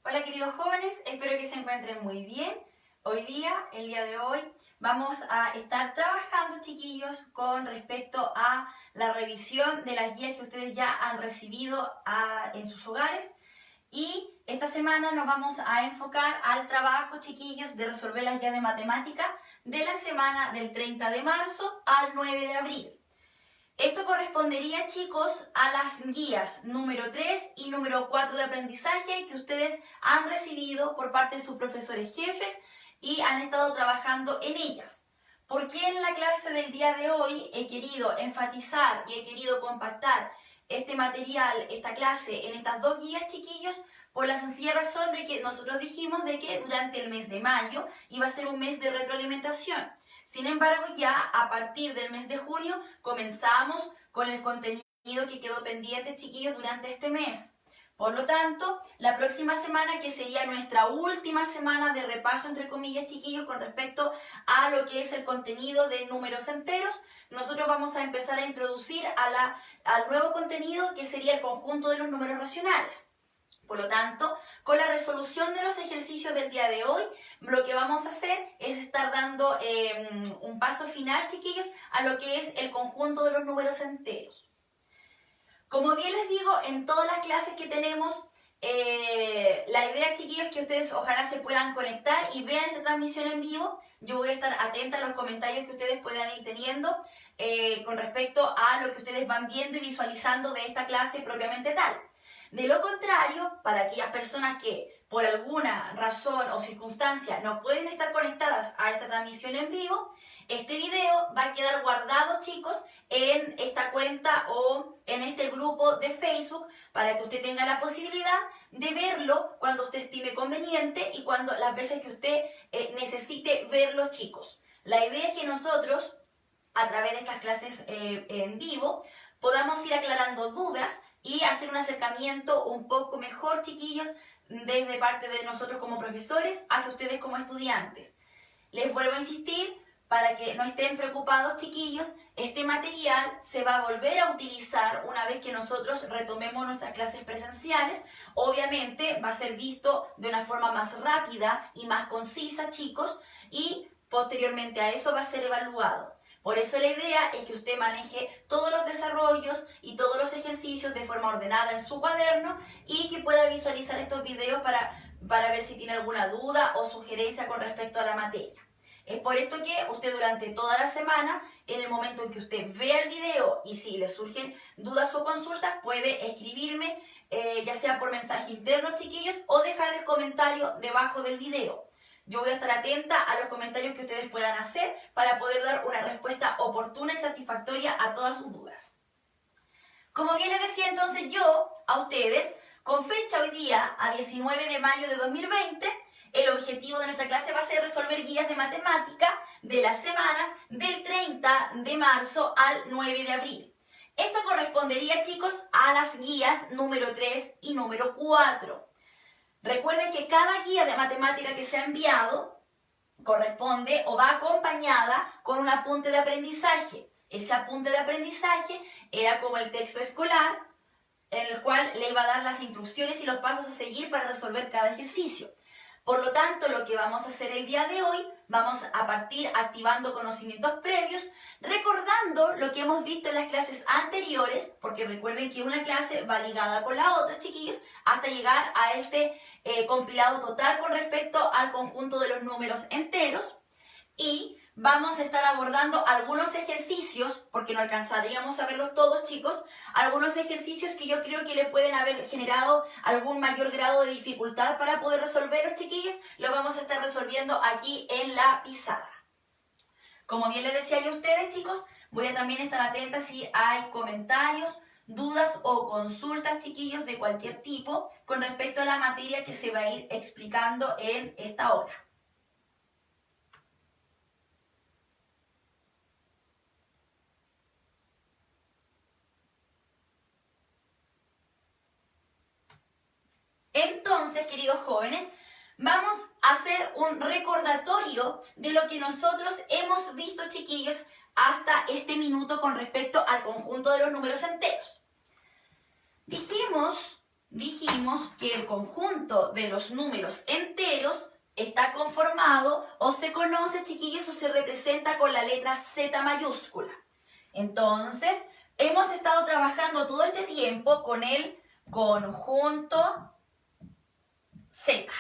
Hola queridos jóvenes, espero que se encuentren muy bien. El día de hoy, vamos a estar trabajando, chiquillos, con respecto a la revisión de las guías que ustedes ya han recibido en sus hogares. Y esta semana nos vamos a enfocar al trabajo, chiquillos, de resolver las guías de matemática de la semana del 30 de marzo al 9 de abril. Esto correspondería, chicos, a las guías número 3 y número 4 de aprendizaje que ustedes han recibido por parte de sus profesores jefes y han estado trabajando en ellas. ¿Por qué en la clase del día de hoy he querido enfatizar y he querido compactar este material, esta clase, en estas dos guías, chiquillos? Por la sencilla razón de que nosotros dijimos de que durante el mes de mayo iba a ser un mes de retroalimentación. Sin embargo, ya a partir del mes de junio comenzamos con el contenido que quedó pendiente, chiquillos, durante este mes. Por lo tanto, la próxima semana, que sería nuestra última semana de repaso, entre comillas, chiquillos, con respecto a lo que es el contenido de números enteros, nosotros vamos a empezar a introducir al nuevo contenido, que sería el conjunto de los números racionales. Por lo tanto, con la resolución de los ejercicios del día de hoy, lo que vamos a hacer es estar dando un paso final, chiquillos, a lo que es el conjunto de los números enteros. Como bien les digo, en todas las clases que tenemos, la idea, chiquillos, es que ustedes ojalá se puedan conectar y vean esta transmisión en vivo. Yo voy a estar atenta a los comentarios que ustedes puedan ir teniendo con respecto a lo que ustedes van viendo y visualizando de esta clase propiamente tal. De lo contrario, para aquellas personas que por alguna razón o circunstancia no pueden estar conectadas a esta transmisión en vivo, este video va a quedar guardado, chicos, en esta cuenta o en este grupo de Facebook para que usted tenga la posibilidad de verlo cuando usted estime conveniente y cuando las veces que usted necesite verlo, chicos. La idea es que nosotros, a través de estas clases en vivo, podamos ir aclarando dudas y hacer un acercamiento un poco mejor, chiquillos, desde parte de nosotros como profesores hacia ustedes como estudiantes. Les vuelvo a insistir, para que no estén preocupados, chiquillos, este material se va a volver a utilizar una vez que nosotros retomemos nuestras clases presenciales. Obviamente va a ser visto de una forma más rápida y más concisa, chicos, y posteriormente a eso va a ser evaluado. Por eso la idea es que usted maneje todos los desarrollos y todos los ejercicios de forma ordenada en su cuaderno y que pueda visualizar estos videos para ver si tiene alguna duda o sugerencia con respecto a la materia. Es por esto que usted durante toda la semana, en el momento en que usted vea el video y si le surgen dudas o consultas, puede escribirme, ya sea por mensaje interno, chiquillos, o dejar el comentario debajo del video. Yo voy a estar atenta a los comentarios que ustedes puedan hacer para poder dar una respuesta oportuna y satisfactoria a todas sus dudas. Como bien les decía entonces yo a ustedes, con fecha hoy día, a 19 de mayo de 2020, el objetivo de nuestra clase va a ser resolver guías de matemática de las semanas del 30 de marzo al 9 de abril. Esto correspondería, chicos, a las guías número 3 y número 4. Recuerden que cada guía de matemática que se ha enviado corresponde o va acompañada con un apunte de aprendizaje. Ese apunte de aprendizaje era como el texto escolar en el cual le iba a dar las instrucciones y los pasos a seguir para resolver cada ejercicio. Por lo tanto, lo que vamos a hacer el día de hoy, vamos a partir activando conocimientos previos, recordando lo que hemos visto en las clases anteriores, porque recuerden que una clase va ligada con la otra, chiquillos, hasta llegar a este compilado total con respecto al conjunto de los números enteros. Y vamos a estar abordando algunos ejercicios, porque no alcanzaríamos a verlos todos, chicos, algunos ejercicios que yo creo que le pueden haber generado algún mayor grado de dificultad para poder resolverlos, chiquillos. Lo vamos a estar resolviendo aquí en la pizarra. Como bien les decía yo a ustedes, chicos, voy a también estar atenta si hay comentarios, dudas o consultas, chiquillos, de cualquier tipo con respecto a la materia que se va a ir explicando en esta hora. Entonces, queridos jóvenes, vamos a hacer un recordatorio de lo que nosotros hemos visto, chiquillos, hasta este minuto con respecto al conjunto de los números enteros. Dijimos dijimos que el conjunto de los números enteros está conformado o se conoce, chiquillos, o se representa con la letra Z mayúscula. Entonces, hemos estado trabajando todo este tiempo con el conjunto Z.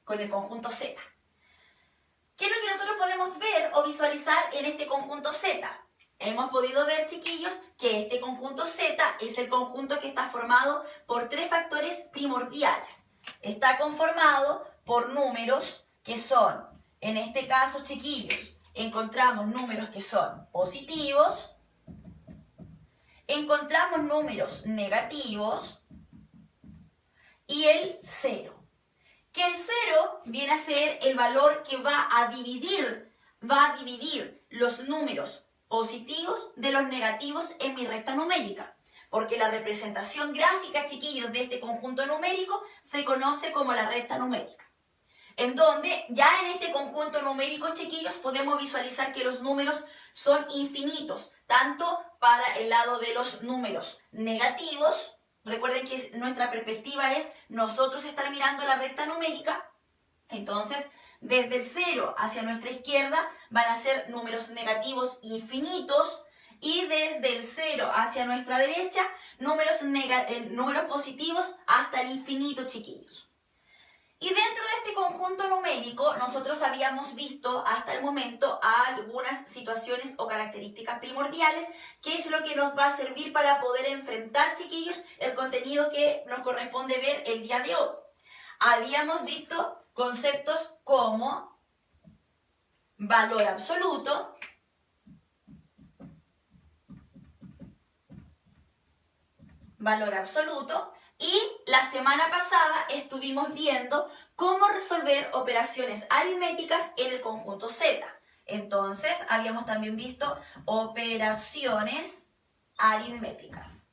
Con el conjunto Z. ¿Qué es lo que nosotros podemos ver o visualizar en este conjunto Z? Hemos podido ver, chiquillos, que este conjunto Z es el conjunto que está formado por tres factores primordiales. Está conformado por números que son, en este caso, chiquillos, encontramos números que son positivos, encontramos números negativos y el 0. Que el 0 viene a ser el valor que va a dividir los números positivos de los negativos en mi recta numérica. Porque la representación gráfica, chiquillos, de este conjunto numérico se conoce como la recta numérica. En donde ya en este conjunto numérico, chiquillos, podemos visualizar que los números son infinitos, tanto para el lado de los números negativos. Recuerden que nuestra perspectiva es nosotros estar mirando la recta numérica. Entonces, desde el 0 hacia nuestra izquierda van a ser números negativos infinitos. Y desde el 0 hacia nuestra derecha, números positivos hasta el infinito, chiquillos. Y dentro de este conjunto numérico, nosotros habíamos visto hasta el momento algunas situaciones o características primordiales, que es lo que nos va a servir para poder enfrentar, chiquillos, el contenido que nos corresponde ver el día de hoy. Habíamos visto conceptos como valor absoluto, y la semana pasada estuvimos viendo cómo resolver operaciones aritméticas en el conjunto Z. Entonces, habíamos también visto operaciones aritméticas.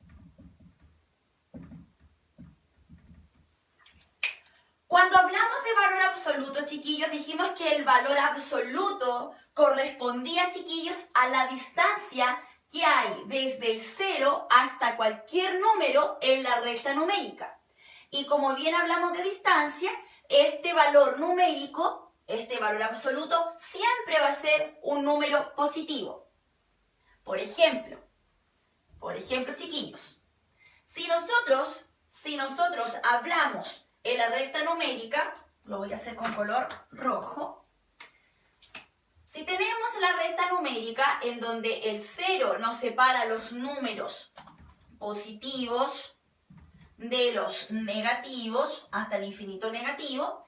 Cuando hablamos de valor absoluto, chiquillos, dijimos que el valor absoluto correspondía, chiquillos, a la distancia que hay desde el 0 hasta cualquier número en la recta numérica. Y como bien hablamos de distancia, este valor numérico, este valor absoluto, siempre va a ser un número positivo. Por ejemplo, chiquillos, si nosotros hablamos en la recta numérica, lo voy a hacer con color rojo. Si tenemos la recta numérica en donde el 0 nos separa los números positivos de los negativos hasta el infinito negativo,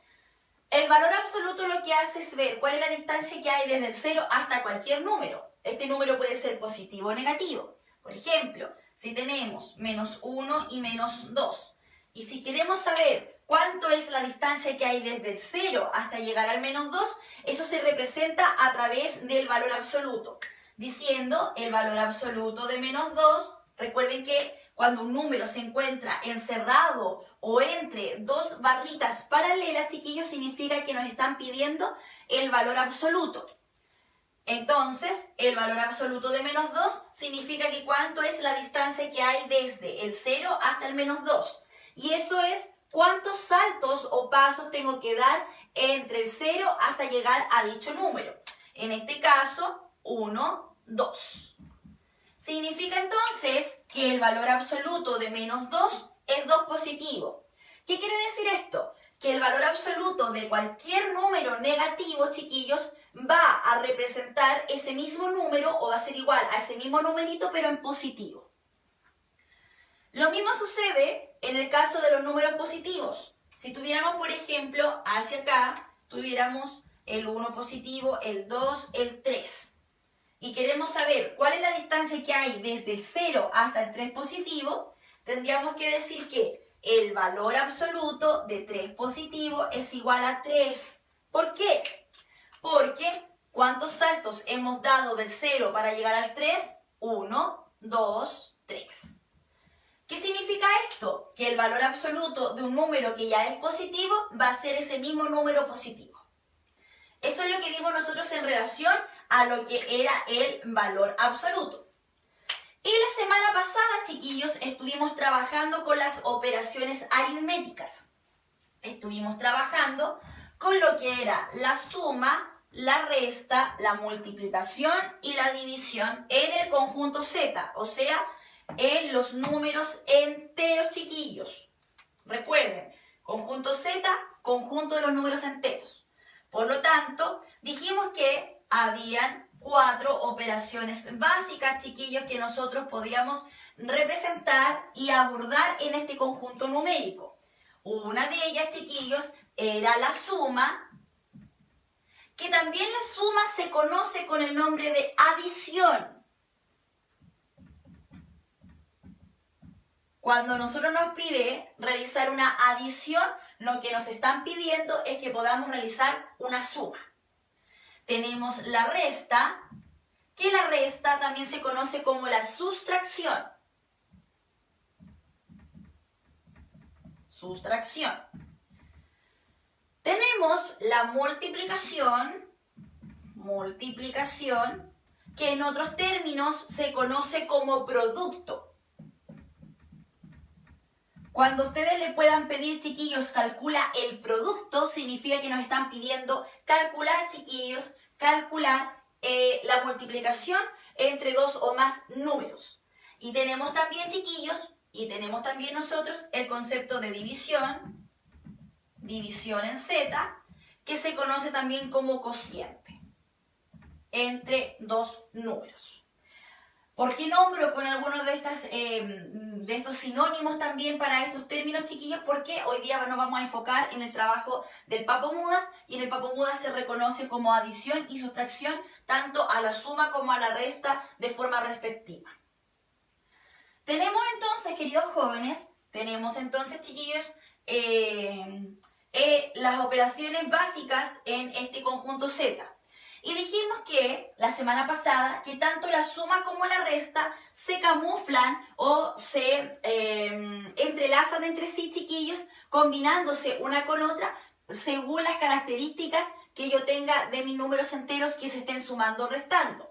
el valor absoluto lo que hace es ver cuál es la distancia que hay desde el 0 hasta cualquier número. Este número puede ser positivo o negativo. Por ejemplo, si tenemos menos 1 y menos 2, y si queremos saber cuánto es la distancia que hay desde el 0 hasta llegar al menos 2, eso se representa a través del valor absoluto. Diciendo el valor absoluto de menos 2, recuerden que cuando un número se encuentra encerrado o entre dos barritas paralelas, chiquillos, significa que nos están pidiendo el valor absoluto. Entonces, el valor absoluto de menos 2 significa que cuánto es la distancia que hay desde el 0 hasta el menos 2. Y eso es cuántos saltos o pasos tengo que dar entre el 0 hasta llegar a dicho número. En este caso, 1, 2. Significa entonces que el valor absoluto de menos 2 es 2 positivo. ¿Qué quiere decir esto? Que el valor absoluto de cualquier número negativo, chiquillos, va a representar ese mismo número o va a ser igual a ese mismo numerito, pero en positivo. Lo mismo sucede en el caso de los números positivos. Si tuviéramos, por ejemplo, hacia acá, tuviéramos el 1 positivo, el 2, el 3. Y queremos saber cuál es la distancia que hay desde el 0 hasta el 3 positivo, tendríamos que decir que el valor absoluto de 3 positivo es igual a 3. ¿Por qué? Porque ¿cuántos saltos hemos dado del 0 para llegar al 3? 1, 2, 3. ¿Qué significa esto? Que el valor absoluto de un número que ya es positivo va a ser ese mismo número positivo. Eso es lo que vimos nosotros en relación a lo que era el valor absoluto. Y la semana pasada, chiquillos, estuvimos trabajando con las operaciones aritméticas. Estuvimos trabajando con lo que era la suma, la resta, la multiplicación y la división en el conjunto Z, o sea, en los números enteros, chiquillos. Recuerden, conjunto Z, conjunto de los números enteros. Por lo tanto, dijimos que habían 4 operaciones básicas, chiquillos, que nosotros podíamos representar y abordar en este conjunto numérico. Una de ellas, chiquillos, era la suma, que también la suma se conoce con el nombre de adición. Cuando nosotros nos pide realizar una adición, lo que nos están pidiendo es que podamos realizar una suma. Tenemos la resta, que la resta también se conoce como la sustracción. Sustracción. Tenemos la multiplicación, que en otros términos se conoce como producto. Cuando ustedes le puedan pedir, chiquillos, calcula el producto, significa que nos están pidiendo calcular, chiquillos, calcular la multiplicación entre 2 o más números. Y tenemos también, chiquillos, y tenemos también nosotros el concepto de división en Z, que se conoce también como cociente entre 2 números. ¿Por qué nombro con algunos de estos sinónimos también para estos términos, chiquillos? Porque hoy día nos vamos a enfocar en el trabajo del Papo Mudas, y en el Papo Mudas se reconoce como adición y sustracción tanto a la suma como a la resta de forma respectiva. Tenemos entonces, queridos jóvenes, chiquillos, las operaciones básicas en este conjunto Z. Y dijimos que la semana pasada que tanto la suma como la resta se camuflan o se entrelazan entre sí, chiquillos, combinándose una con otra según las características que yo tenga de mis números enteros que se estén sumando o restando.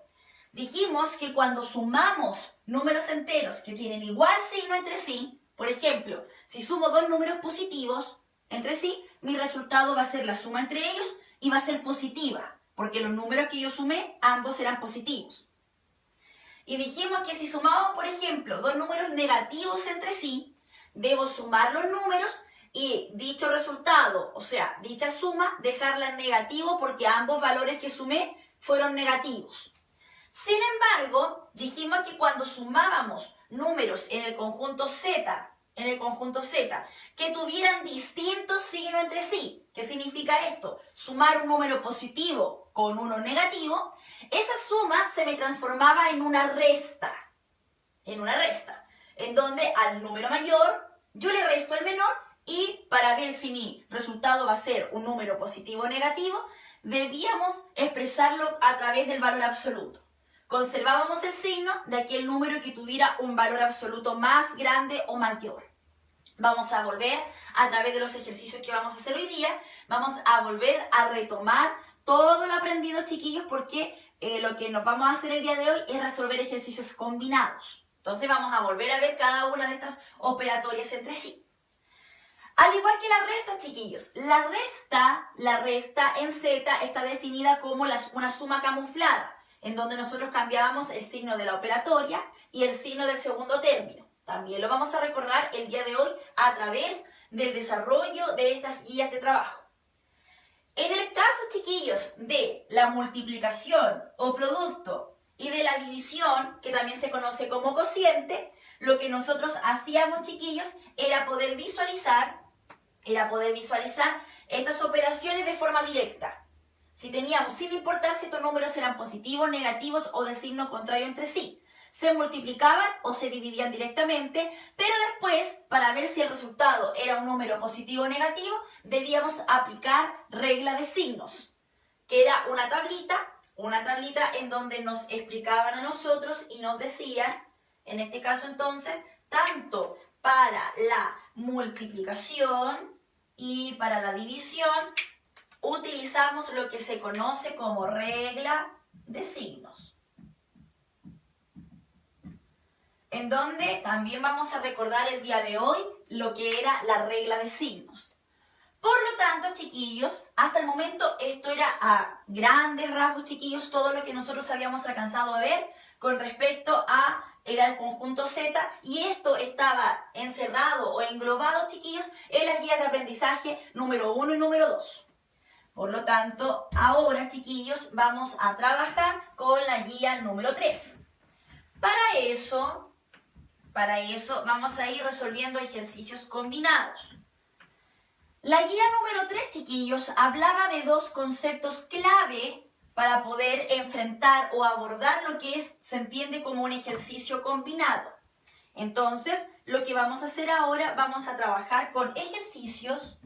Dijimos que cuando sumamos números enteros que tienen igual signo entre sí, por ejemplo, si sumo 2 números positivos entre sí, mi resultado va a ser la suma entre ellos y va a ser positiva, porque los números que yo sumé, ambos serán positivos. Y dijimos que si sumamos, por ejemplo, 2 números negativos entre sí, debo sumar los números y dicho resultado, o sea, dicha suma, dejarla en negativo porque ambos valores que sumé fueron negativos. Sin embargo, dijimos que cuando sumábamos números en el conjunto Z, que tuvieran distintos signos entre sí. ¿Qué significa esto? Sumar un número positivo con uno negativo, esa suma se me transformaba en una resta, en donde al número mayor yo le resto al menor, y para ver si mi resultado va a ser un número positivo o negativo, debíamos expresarlo a través del valor absoluto. Conservábamos el signo de aquel número que tuviera un valor absoluto más grande o mayor. Vamos a volver, a través de los ejercicios que vamos a hacer hoy día, vamos a volver a retomar todo lo aprendido, chiquillos, porque lo que nos vamos a hacer el día de hoy es resolver ejercicios combinados. Entonces vamos a volver a ver cada una de estas operatorias entre sí. Al igual que la resta, chiquillos, la resta en Z está definida como una suma camuflada, en donde nosotros cambiábamos el signo de la operatoria y el signo del segundo término. También lo vamos a recordar el día de hoy a través del desarrollo de estas guías de trabajo. En el caso, chiquillos, de la multiplicación o producto y de la división, que también se conoce como cociente, lo que nosotros hacíamos, chiquillos, era poder visualizar estas operaciones de forma directa. Si teníamos, sin importar si estos números eran positivos, negativos o de signo contrario entre sí, se multiplicaban o se dividían directamente, pero después, para ver si el resultado era un número positivo o negativo, debíamos aplicar regla de signos, que era una tablita en donde nos explicaban a nosotros y nos decían, en este caso entonces, tanto para la multiplicación y para la división, utilizamos lo que se conoce como regla de signos. en donde también vamos a recordar el día de hoy lo que era la regla de signos. Por lo tanto, chiquillos, hasta el momento esto era a grandes rasgos, chiquillos, todo lo que nosotros habíamos alcanzado a ver con respecto a el conjunto Z, y esto estaba encerrado o englobado, chiquillos, en las guías de aprendizaje número 1 y número 2. Por lo tanto, ahora, chiquillos, vamos a trabajar con la guía número 3. Para eso vamos a ir resolviendo ejercicios combinados. La guía número 3, chiquillos, hablaba de dos conceptos clave para poder enfrentar o abordar lo que se entiende como un ejercicio combinado. Entonces, lo que vamos a hacer ahora, vamos a trabajar con ejercicios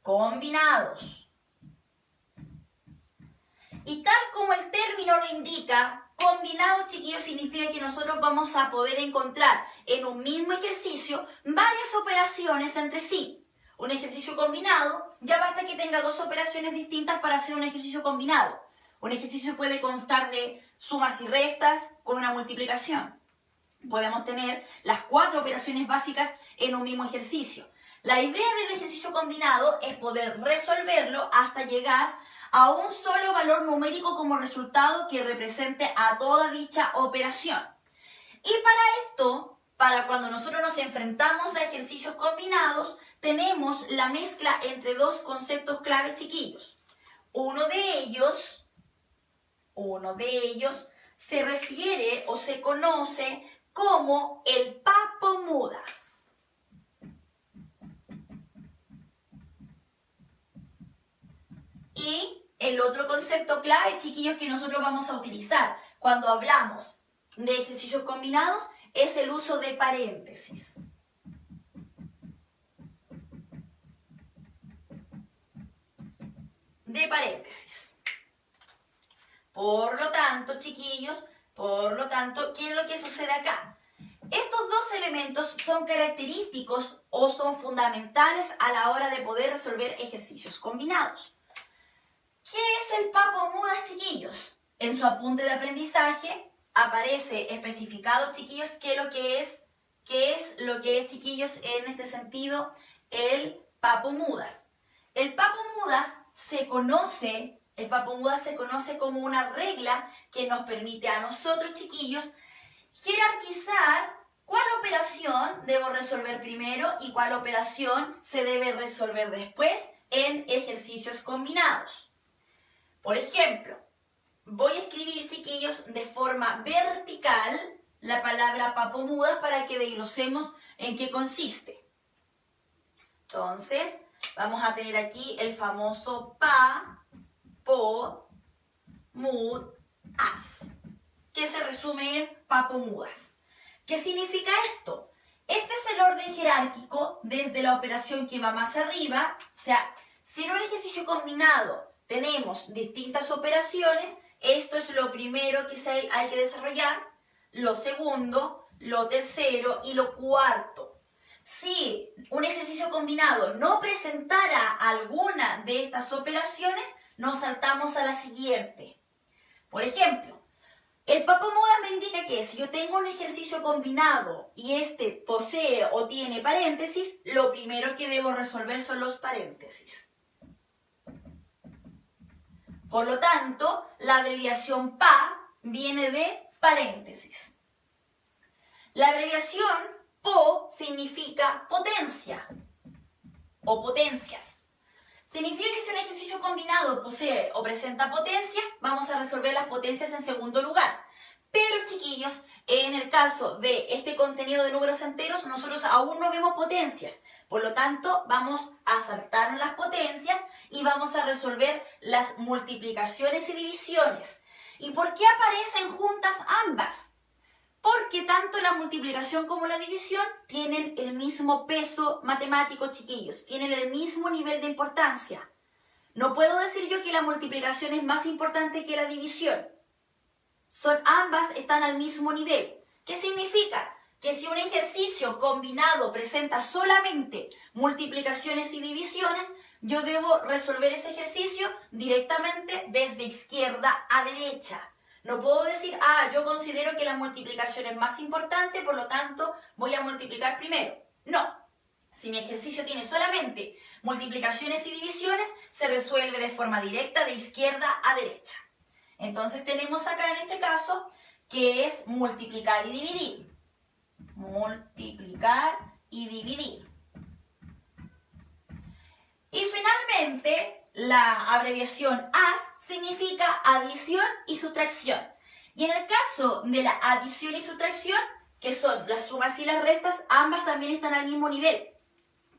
combinados. Y tal como el término lo indica, combinado, chiquillos, significa que nosotros vamos a poder encontrar en un mismo ejercicio varias operaciones entre sí. Un ejercicio combinado, ya basta que tenga dos operaciones distintas para hacer un ejercicio combinado. Un ejercicio puede constar de sumas y restas con una multiplicación. Podemos tener las 4 operaciones básicas en un mismo ejercicio. La idea del ejercicio combinado es poder resolverlo hasta llegar a un solo valor numérico como resultado que represente a toda dicha operación. Y para esto, para cuando nosotros nos enfrentamos a ejercicios combinados, tenemos la mezcla entre dos conceptos claves, chiquillos. Uno de ellos se refiere o se conoce como el papomudas. Y el otro concepto clave, chiquillos, que nosotros vamos a utilizar cuando hablamos de ejercicios combinados es el uso de paréntesis. Por lo tanto, chiquillos, ¿qué es lo que sucede acá? Estos dos elementos son característicos o son fundamentales a la hora de poder resolver ejercicios combinados. ¿Qué es el papomudas, chiquillos? En su apunte de aprendizaje aparece especificado, chiquillos, qué es lo que es, chiquillos, en este sentido, el papomudas. El papomudas se conoce como una regla que nos permite a nosotros, chiquillos, jerarquizar cuál operación debo resolver primero y cuál operación se debe resolver después en ejercicios combinados. Por ejemplo, voy a escribir, chiquillos, de forma vertical la palabra papomudas para que desglosemos en qué consiste. Entonces, vamos a tener aquí el famoso papomudas, que se resume en papomudas. ¿Qué significa esto? Este es el orden jerárquico desde la operación que va más arriba. O sea, si en un ejercicio combinado tenemos distintas operaciones, esto es lo primero que hay que desarrollar, lo segundo, lo tercero y lo cuarto. Si un ejercicio combinado no presentara alguna de estas operaciones, nos saltamos a la siguiente. Por ejemplo, el papomudas me indica que si yo tengo un ejercicio combinado y este posee o tiene paréntesis, lo primero que debo resolver son los paréntesis. Por lo tanto, la abreviación PA viene de paréntesis. La abreviación PO significa potencia o potencias. Significa que si un ejercicio combinado posee o presenta potencias, vamos a resolver las potencias en segundo lugar. Pero, chiquillos, en el caso de este contenido de números enteros, nosotros aún no vemos potencias. Por lo tanto, vamos a saltarnos las potencias y vamos a resolver las multiplicaciones y divisiones. ¿Y por qué aparecen juntas ambas? Porque tanto la multiplicación como la división tienen el mismo peso matemático, chiquillos. Tienen el mismo nivel de importancia. No puedo decir yo que la multiplicación es más importante que la división. Ambas están al mismo nivel. ¿Qué significa? Que si un ejercicio combinado presenta solamente multiplicaciones y divisiones, yo debo resolver ese ejercicio directamente desde izquierda a derecha. No puedo decir, ah, yo considero que la multiplicación es más importante, por lo tanto voy a multiplicar primero. No. Si mi ejercicio tiene solamente multiplicaciones y divisiones, se resuelve de forma directa de izquierda a derecha. Entonces tenemos acá en este caso que es multiplicar y dividir. Multiplicar y dividir. Y finalmente, la abreviación AS significa adición y sustracción. Y en el caso de la adición y sustracción, que son las sumas y las restas, ambas también están al mismo nivel.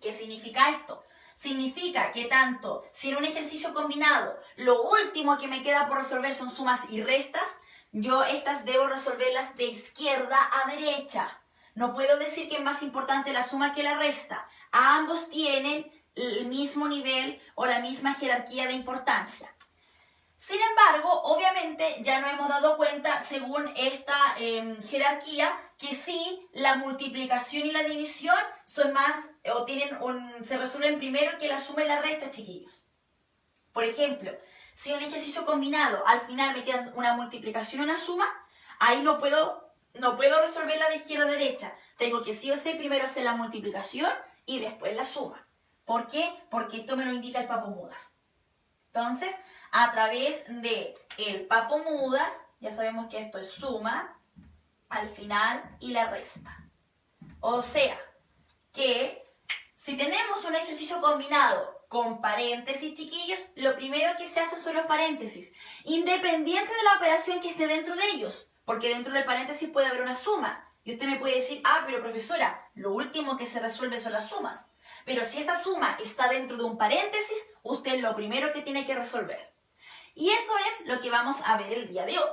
¿Qué significa esto? Significa que tanto si en un ejercicio combinado lo último que me queda por resolver son sumas y restas, yo estas debo resolverlas de izquierda a derecha. No puedo decir que es más importante la suma que la resta. Ambos tienen el mismo nivel o la misma jerarquía de importancia. Sin embargo, obviamente ya nos hemos dado cuenta, según esta jerarquía, que sí, la multiplicación y la división son más, o se resuelven primero que la suma y la resta, chiquillos. Por ejemplo, si un ejercicio combinado al final me queda una multiplicación y una suma, ahí no puedo resolverla de izquierda a derecha. Tengo que sí o sí primero hacer la multiplicación y después la suma. ¿Por qué? Porque esto me lo indica el papomudas. Entonces, a través del papomudas, ya sabemos que esto es suma al final y la resta. O sea, que si tenemos un ejercicio combinado con paréntesis, chiquillos, lo primero que se hace son los paréntesis, independiente de la operación que esté dentro de ellos, porque dentro del paréntesis puede haber una suma. Y usted me puede decir, ah, pero profesora, lo último que se resuelve son las sumas. Pero si esa suma está dentro de un paréntesis, usted es lo primero que tiene que resolver. Y eso es lo que vamos a ver el día de hoy.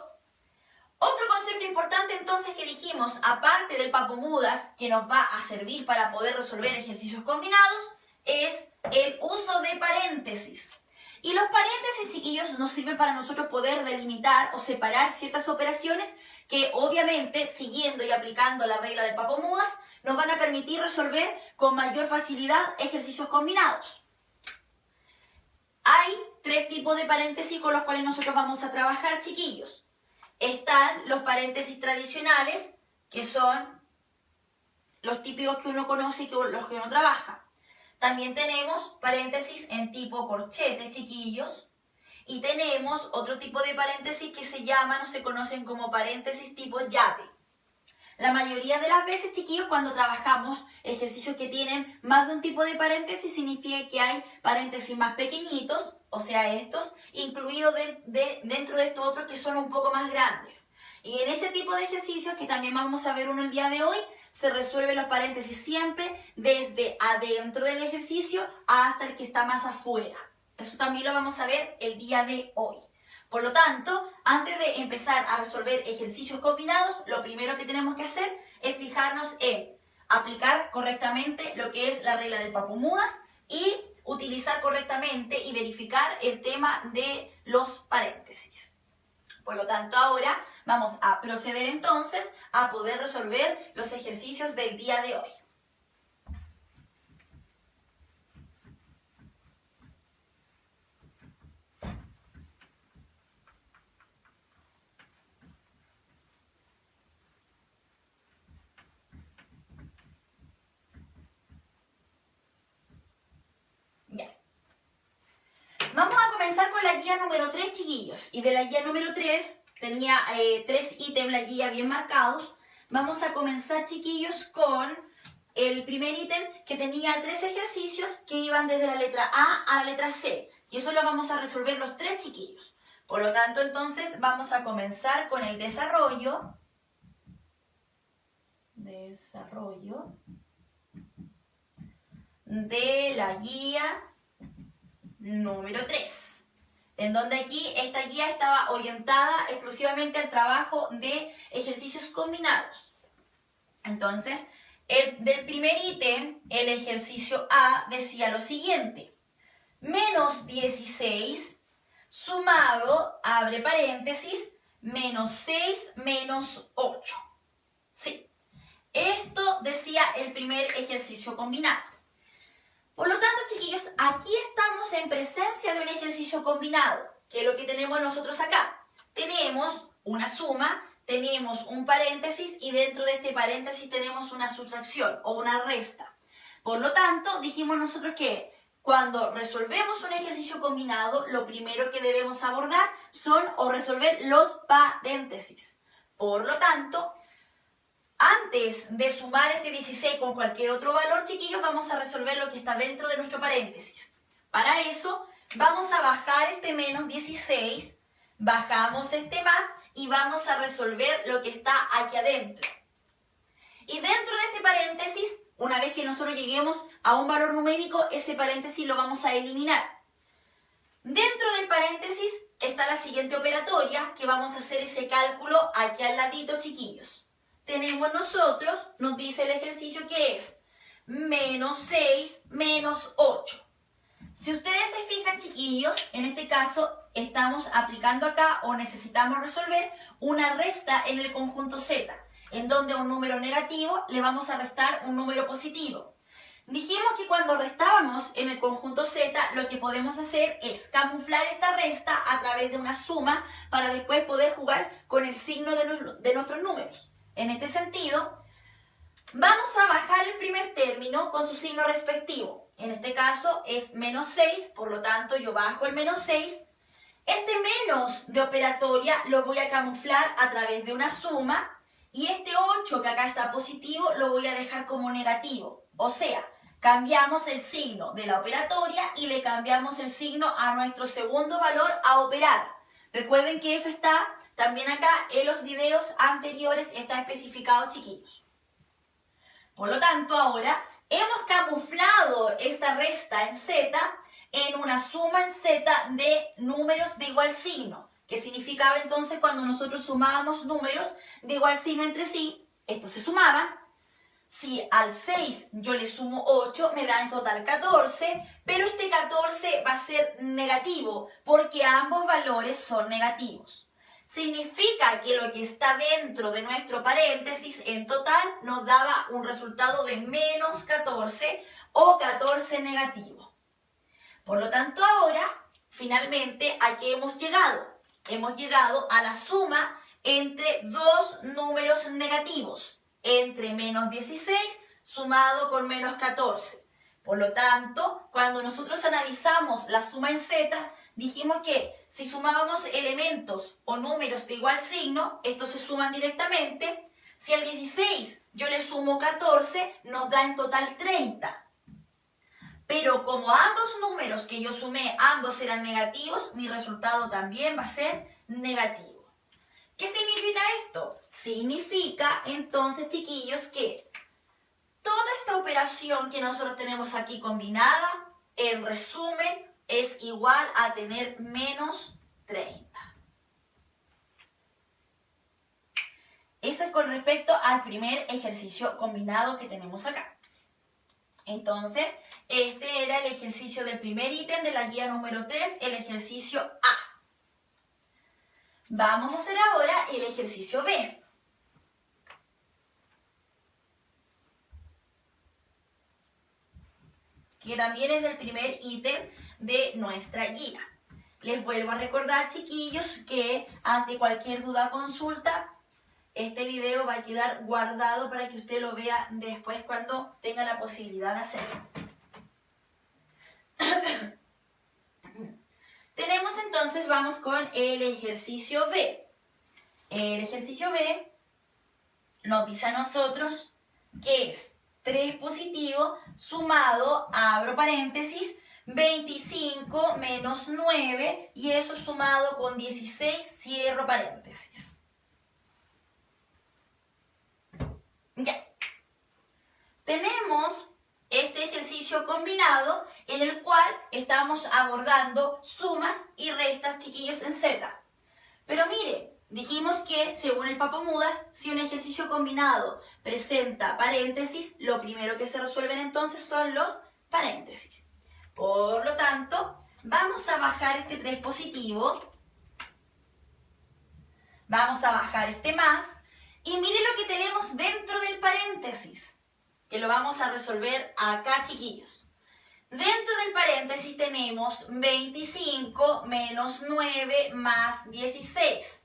Otro concepto importante entonces que dijimos, aparte del papomudas, que nos va a servir para poder resolver ejercicios combinados, es el uso de paréntesis. Y los paréntesis, chiquillos, nos sirven para nosotros poder delimitar o separar ciertas operaciones que obviamente, siguiendo y aplicando la regla del papomudas, nos van a permitir resolver con mayor facilidad ejercicios combinados. Hay tres tipos de paréntesis con los cuales nosotros vamos a trabajar, chiquillos. Están los paréntesis tradicionales, que son los típicos que uno conoce y los que uno trabaja. También tenemos paréntesis en tipo corchete, chiquillos. Y tenemos otro tipo de paréntesis que se llaman o se conocen como paréntesis tipo llave. La mayoría de las veces, chiquillos, cuando trabajamos ejercicios que tienen más de un tipo de paréntesis, significa que hay paréntesis más pequeñitos, o sea, estos, incluidos dentro de estos otros que son un poco más grandes. Y en ese tipo de ejercicios, que también vamos a ver uno el día de hoy, se resuelven los paréntesis siempre desde adentro del ejercicio hasta el que está más afuera. Eso también lo vamos a ver el día de hoy. Por lo tanto, antes de empezar a resolver ejercicios combinados, lo primero que tenemos que hacer es fijarnos en aplicar correctamente lo que es la regla del papomudas y utilizar correctamente y verificar el tema de los paréntesis. Por lo tanto, ahora vamos a proceder entonces a poder resolver los ejercicios del día de hoy. Vamos a comenzar con la guía número 3, chiquillos. Y de la guía número 3, tenía 3 ítems la guía bien marcados. Vamos a comenzar, chiquillos, con el primer ítem que tenía 3 ejercicios que iban desde la letra A a la letra C. Y eso lo vamos a resolver los 3, chiquillos. Por lo tanto, entonces, vamos a comenzar con el desarrollo. Desarrollo de la guía número 3, en donde aquí esta guía estaba orientada exclusivamente al trabajo de ejercicios combinados. Entonces, del primer ítem, el ejercicio A decía lo siguiente: menos 16 sumado, abre paréntesis, menos 6 menos 8. Sí, esto decía el primer ejercicio combinado. Por lo tanto, chiquillos, aquí estamos en presencia de un ejercicio combinado, que es lo que tenemos nosotros acá. Tenemos una suma, tenemos un paréntesis y dentro de este paréntesis tenemos una sustracción o una resta. Por lo tanto, dijimos nosotros que cuando resolvemos un ejercicio combinado, lo primero que debemos abordar son o resolver los paréntesis. Por lo tanto, antes de sumar este 16 con cualquier otro valor, chiquillos, vamos a resolver lo que está dentro de nuestro paréntesis. Para eso, vamos a bajar este menos 16, bajamos este más y vamos a resolver lo que está aquí adentro. Y dentro de este paréntesis, una vez que nosotros lleguemos a un valor numérico, ese paréntesis lo vamos a eliminar. Dentro del paréntesis está la siguiente operatoria, que vamos a hacer ese cálculo aquí al ladito, chiquillos. Tenemos nosotros, nos dice el ejercicio que es menos 6 menos 8. Si ustedes se fijan, chiquillos, en este caso estamos aplicando acá o necesitamos resolver una resta en el conjunto Z, en donde a un número negativo le vamos a restar un número positivo. Dijimos que cuando restábamos en el conjunto Z, lo que podemos hacer es camuflar esta resta a través de una suma para después poder jugar con el signo de nuestros números. En este sentido, vamos a bajar el primer término con su signo respectivo. En este caso es menos 6, por lo tanto yo bajo el menos 6. Este menos de operatoria lo voy a camuflar a través de una suma y este 8 que acá está positivo lo voy a dejar como negativo. O sea, cambiamos el signo de la operatoria y le cambiamos el signo a nuestro segundo valor a operar. Recuerden que eso está también acá en los videos anteriores, está especificado, chiquillos. Por lo tanto, ahora hemos camuflado esta resta en Z en una suma en Z de números de igual signo, que significaba entonces cuando nosotros sumábamos números de igual signo entre sí, estos se sumaban. Si al 6 yo le sumo 8, me da en total 14, pero este 14 va a ser negativo porque ambos valores son negativos. Significa que lo que está dentro de nuestro paréntesis en total nos daba un resultado de menos 14 o 14 negativo. Por lo tanto, ahora, finalmente, ¿a qué hemos llegado? Hemos llegado a la suma entre dos números negativos, entre menos 16 sumado con menos 14. Por lo tanto, cuando nosotros analizamos la suma en Z, dijimos que si sumábamos elementos o números de igual signo, estos se suman directamente. Si al 16 yo le sumo 14, nos da en total 30. Pero como ambos números que yo sumé, ambos eran negativos, mi resultado también va a ser negativo. ¿Qué significa esto? Significa entonces, chiquillos, que toda esta operación que nosotros tenemos aquí combinada, en resumen, es igual a tener menos 30. Eso es con respecto al primer ejercicio combinado que tenemos acá. Entonces, este era el ejercicio del primer ítem de la guía número 3, el ejercicio A. Vamos a hacer ahora el ejercicio B. Que también es del primer ítem de nuestra guía. Les vuelvo a recordar, chiquillos, que ante cualquier duda o consulta, este video va a quedar guardado para que usted lo vea después cuando tenga la posibilidad de hacerlo. Tenemos entonces, vamos con el ejercicio B. El ejercicio B nos dice a nosotros que es 3 positivo sumado, abro paréntesis, 25 menos 9 y eso sumado con 16, cierro paréntesis. Ya. Tenemos este ejercicio combinado en el cual estamos abordando sumas y restas, chiquillos, en Z. Pero mire, dijimos que, según el Papamudas, si un ejercicio combinado presenta paréntesis, lo primero que se resuelven entonces son los paréntesis. Por lo tanto, vamos a bajar este 3 positivo, vamos a bajar este más, y mire lo que tenemos dentro del paréntesis, que lo vamos a resolver acá, chiquillos. Dentro del paréntesis tenemos 25 menos 9 más 16.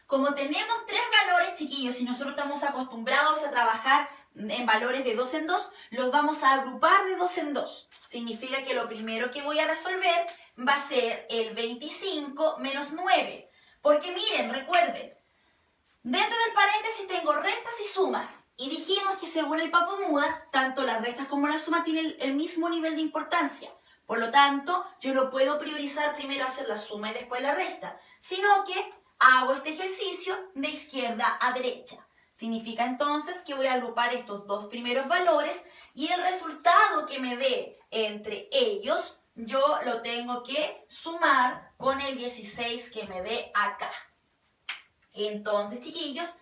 Como tenemos tres valores, chiquillos, y nosotros estamos acostumbrados a trabajar en valores de 2 en 2, los vamos a agrupar de 2 en 2. Significa que lo primero que voy a resolver va a ser el 25 menos 9. Porque miren, recuerden, dentro del paréntesis tengo restas y sumas. Y dijimos que según el Papamudas, tanto las restas como la suma tienen el mismo nivel de importancia. Por lo tanto, yo no puedo priorizar primero hacer la suma y después la resta, sino que hago este ejercicio de izquierda a derecha. Significa entonces que voy a agrupar estos dos primeros valores y el resultado que me dé entre ellos, yo lo tengo que sumar con el 16 que me dé acá. Entonces, chiquillos,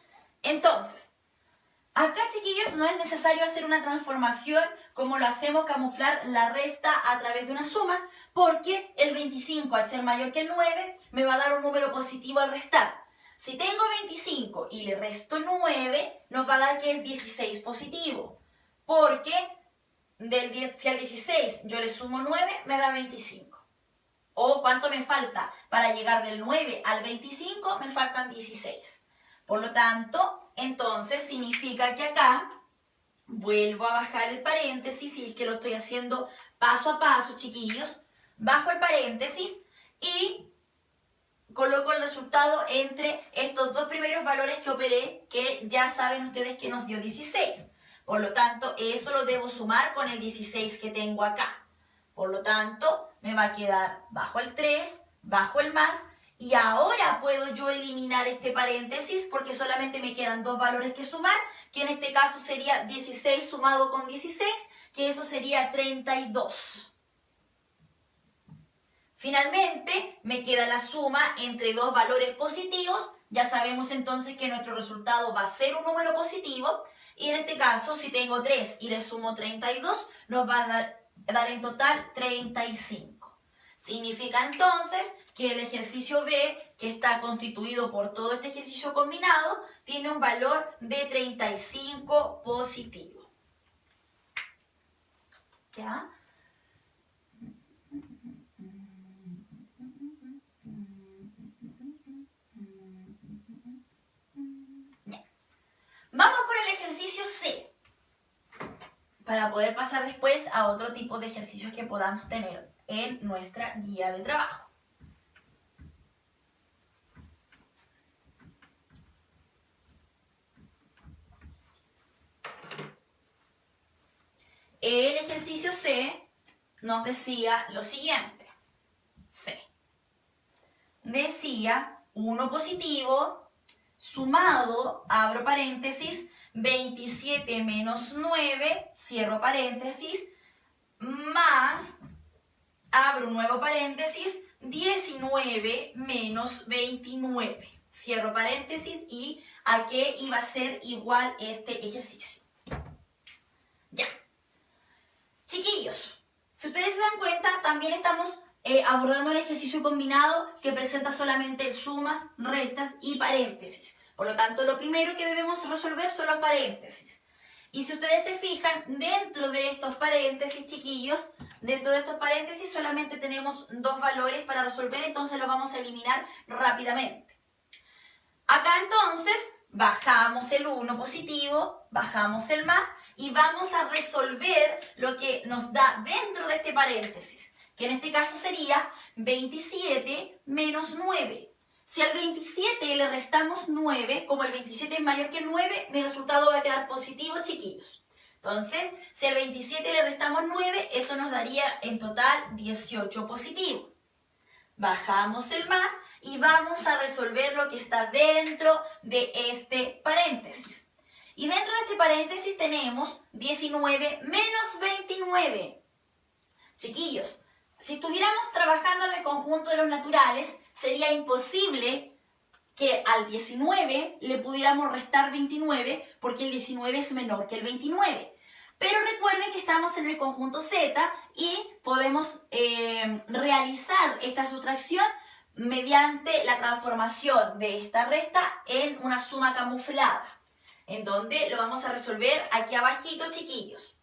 acá, chiquillos, no es necesario hacer una transformación como lo hacemos camuflar la resta a través de una suma, porque el 25, al ser mayor que el 9, me va a dar un número positivo al restar. Si tengo 25 y le resto 9, nos va a dar que es 16 positivo, porque si al 16 yo le sumo 9, me da 25. ¿O cuánto me falta? Para llegar del 9 al 25 me faltan 16. Por lo tanto, entonces significa que acá vuelvo a bajar el paréntesis, si es que lo estoy haciendo paso a paso, chiquillos. Bajo el paréntesis y coloco el resultado entre estos dos primeros valores que operé, que ya saben ustedes que nos dio 16. Por lo tanto, eso lo debo sumar con el 16 que tengo acá. Por lo tanto, me va a quedar bajo el 3, bajo el más, y ahora puedo yo eliminar este paréntesis porque solamente me quedan dos valores que sumar, que en este caso sería 16 sumado con 16, que eso sería 32. Finalmente, me queda la suma entre dos valores positivos. Ya sabemos entonces que nuestro resultado va a ser un número positivo. Y en este caso, si tengo 3 y le sumo 32, nos va a dar en total 35. Significa entonces que el ejercicio B, que está constituido por todo este ejercicio combinado, tiene un valor de 35 positivo. ¿Ya? Vamos con el ejercicio C, para poder pasar después a otro tipo de ejercicios que podamos tener en nuestra guía de trabajo. El ejercicio C nos decía lo siguiente. C. Decía 1 positivo sumado, abro paréntesis, 27 menos 9, cierro paréntesis, más, abro un nuevo paréntesis, 19 menos 29. Cierro paréntesis y a qué iba a ser igual este ejercicio. Ya. Chiquillos, si ustedes se dan cuenta, también estamos abordando un ejercicio combinado que presenta solamente sumas, restas y paréntesis. Por lo tanto, lo primero que debemos resolver son los paréntesis. Y si ustedes se fijan, dentro de estos paréntesis, chiquillos, dentro de estos paréntesis solamente tenemos dos valores para resolver, entonces los vamos a eliminar rápidamente. Acá entonces bajamos el 1 positivo, bajamos el más y vamos a resolver lo que nos da dentro de este paréntesis, que en este caso sería 27 menos 9. Si al 27 le restamos 9, como el 27 es mayor que el 9, mi resultado va a quedar positivo, chiquillos. Entonces, si al 27 le restamos 9, eso nos daría en total 18 positivo. Bajamos el más y vamos a resolver lo que está dentro de este paréntesis. Y dentro de este paréntesis tenemos 19 menos 29. Chiquillos, si estuviéramos trabajando en el conjunto de los naturales, sería imposible que al 19 le pudiéramos restar 29 porque el 19 es menor que el 29. Pero recuerden que estamos en el conjunto Z y podemos realizar esta sustracción mediante la transformación de esta resta en una suma camuflada, en donde lo vamos a resolver aquí abajito, chiquillos.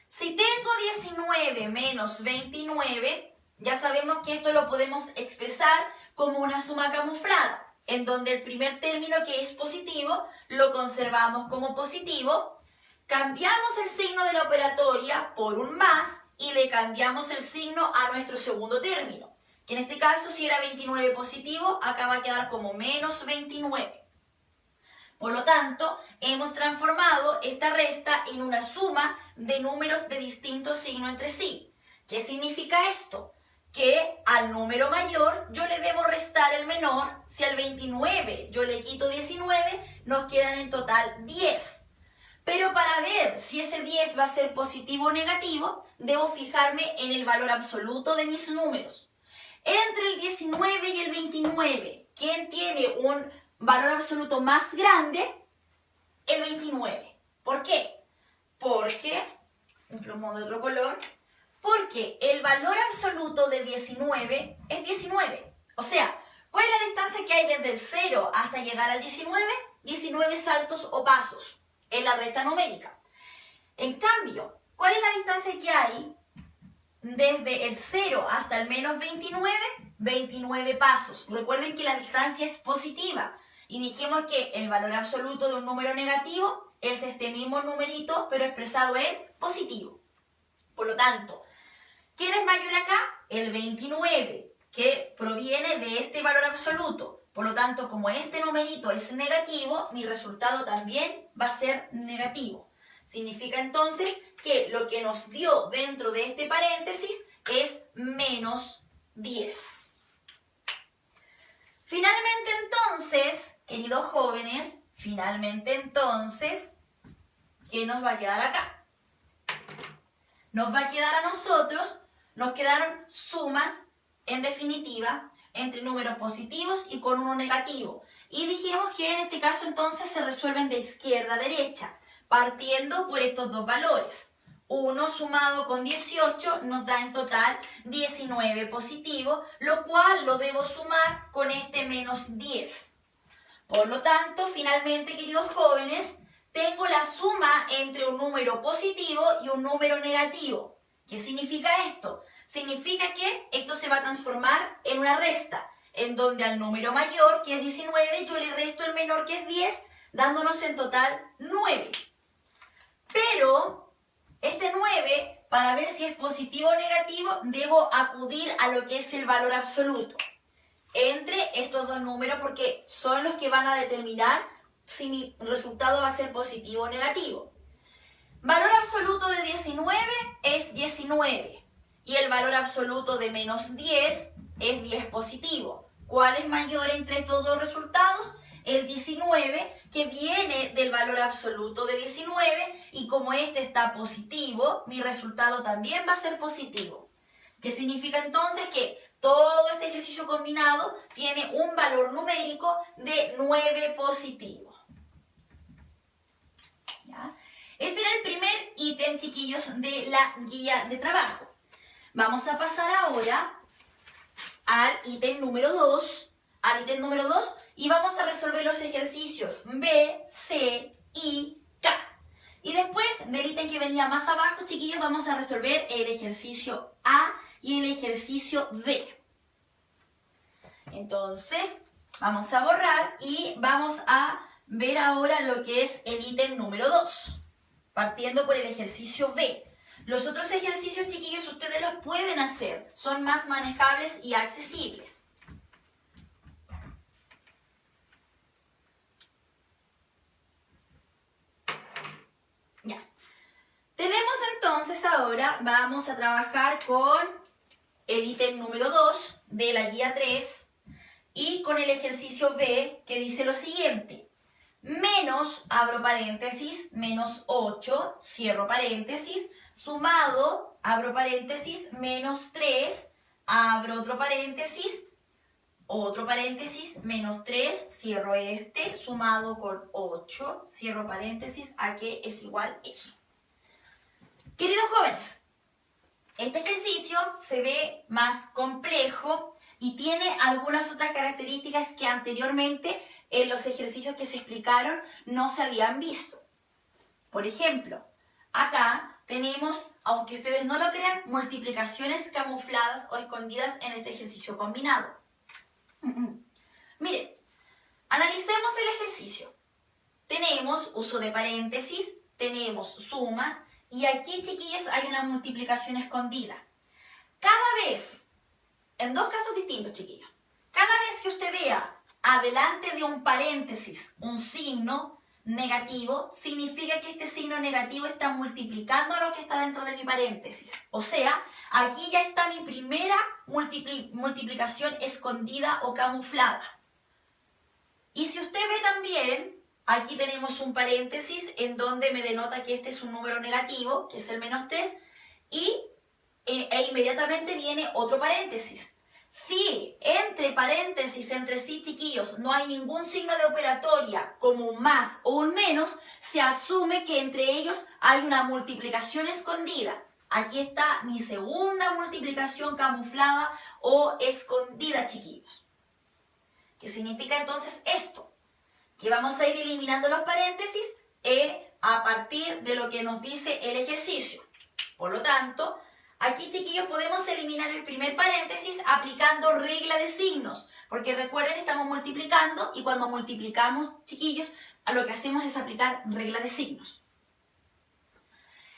Si tengo 19 menos 29, ya sabemos que esto lo podemos expresar como una suma camuflada. en donde el primer término que es positivo lo conservamos como positivo, cambiamos el signo de la operatoria por un más y le cambiamos el signo a nuestro segundo término, que en este caso si era 29 positivo, acá va a quedar como menos 29. Por lo tanto, hemos transformado esta resta en una suma de números de distinto signo entre sí. ¿Qué significa esto? Que al número mayor yo le debo restar el menor. Si al 29 yo le quito 19, nos quedan en total 10. Pero para ver si ese 10 va a ser positivo o negativo, debo fijarme en el valor absoluto de mis números. Entre el 19 y el 29, ¿quién tiene un valor absoluto más grande? El 29. ¿Por qué? Porque, un plomo de otro color, porque el valor absoluto de 19 es 19. O sea, ¿cuál es la distancia que hay desde el 0 hasta llegar al 19? 19 saltos o pasos en la recta numérica. En cambio, ¿cuál es la distancia que hay desde el 0 hasta el menos 29? 29 pasos. Recuerden que la distancia es positiva y dijimos que el valor absoluto de un número negativo es este mismo numerito, pero expresado en positivo. Por lo tanto, ¿quién es mayor acá? El 29, que proviene de este valor absoluto. Por lo tanto, como este numerito es negativo, mi resultado también va a ser negativo. Significa entonces que lo que nos dio dentro de este paréntesis es menos 10. Finalmente entonces, queridos jóvenes, ¿qué nos va a quedar acá? Nos va a quedar a nosotros, nos quedaron sumas, en definitiva, entre números positivos y con uno negativo. Y dijimos que en este caso entonces se resuelven de izquierda a derecha, partiendo por estos dos valores. 1 sumado con 18 nos da en total 19 positivo, lo cual lo debo sumar con este menos 10. Por lo tanto, finalmente, queridos jóvenes, tengo la suma entre un número positivo y un número negativo. ¿Qué significa esto? Significa que esto se va a transformar en una resta, en donde al número mayor, que es 19, yo le resto el menor, que es 10, dándonos en total 9. Pero este 9, para ver si es positivo o negativo, debo acudir a lo que es el valor absoluto entre estos dos números, porque son los que van a determinar si mi resultado va a ser positivo o negativo. Valor absoluto de 19 es 19 y el valor absoluto de menos 10 es 10 positivo. ¿Cuál es mayor entre estos dos resultados? El 19, que viene del valor absoluto de 19, y como este está positivo, mi resultado también va a ser positivo. ¿Qué significa entonces? Que todo este ejercicio combinado tiene un valor numérico de 9 positivo. ¿Ya? Ese era el primer ítem, chiquillos, de la guía de trabajo. Vamos a pasar ahora al ítem número 2. Y vamos a resolver los ejercicios B, C y K. Y después del ítem que venía más abajo, chiquillos, vamos a resolver el ejercicio A y el ejercicio D. Entonces, vamos a borrar y vamos a ver ahora lo que es el ítem número 2, partiendo por el ejercicio B. Los otros ejercicios, chiquillos, ustedes los pueden hacer, son más manejables y accesibles. Ya. Tenemos entonces ahora, vamos a trabajar con el ítem número 2 de la guía 3 y con el ejercicio B, que dice lo siguiente: menos, abro paréntesis, menos 8, cierro paréntesis, sumado, abro paréntesis, menos 3, abro otro paréntesis, menos 3, cierro este, sumado con 8, cierro paréntesis, a que es igual eso. Queridos jóvenes, este ejercicio se ve más complejo y tiene algunas otras características que anteriormente en los ejercicios que se explicaron no se habían visto. Por ejemplo, acá tenemos, aunque ustedes no lo crean, multiplicaciones camufladas o escondidas en este ejercicio combinado. Miren, Analicemos el ejercicio. Tenemos uso de paréntesis, tenemos sumas y aquí, chiquillos, hay una multiplicación escondida. Cada vez, en dos casos distintos, chiquillos, cada vez que usted vea adelante de un paréntesis un signo negativo, significa que este signo negativo está multiplicando lo que está dentro de mi paréntesis. O sea, aquí ya está mi primera multiplicación escondida o camuflada. Y si usted ve también, aquí tenemos un paréntesis en donde me denota que este es un número negativo, que es el -3, e inmediatamente viene otro paréntesis. Si entre paréntesis entre sí, chiquillos, no hay ningún signo de operatoria como un más o un menos, se asume que entre ellos hay una multiplicación escondida. Aquí está mi segunda multiplicación camuflada o escondida, chiquillos. ¿Qué significa entonces esto? Que vamos a ir eliminando los paréntesis a partir de lo que nos dice el ejercicio. Por lo tanto, aquí, chiquillos, podemos eliminar el primer paréntesis aplicando regla de signos, porque recuerden, estamos multiplicando y cuando multiplicamos, chiquillos, lo que hacemos es aplicar regla de signos.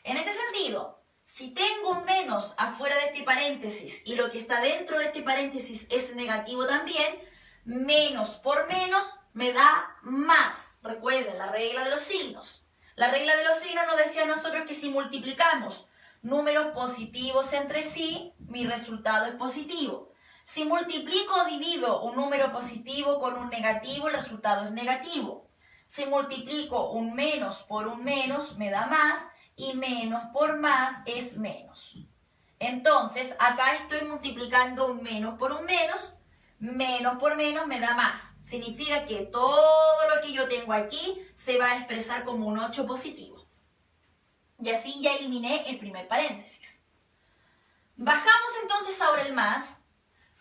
En este sentido, si tengo un menos afuera de este paréntesis y lo que está dentro de este paréntesis es negativo también, menos por menos me da más. Recuerden la regla de los signos. La regla de los signos nos decía a nosotros que si multiplicamos números positivos entre sí, mi resultado es positivo. Si multiplico o divido un número positivo con un negativo, el resultado es negativo. Si multiplico un menos por un menos, me da más, y menos por más es menos. Entonces, acá estoy multiplicando un menos por menos me da más. Significa que todo lo que yo tengo aquí se va a expresar como un 8 positivo. Y así ya eliminé el primer paréntesis. Bajamos entonces ahora el más.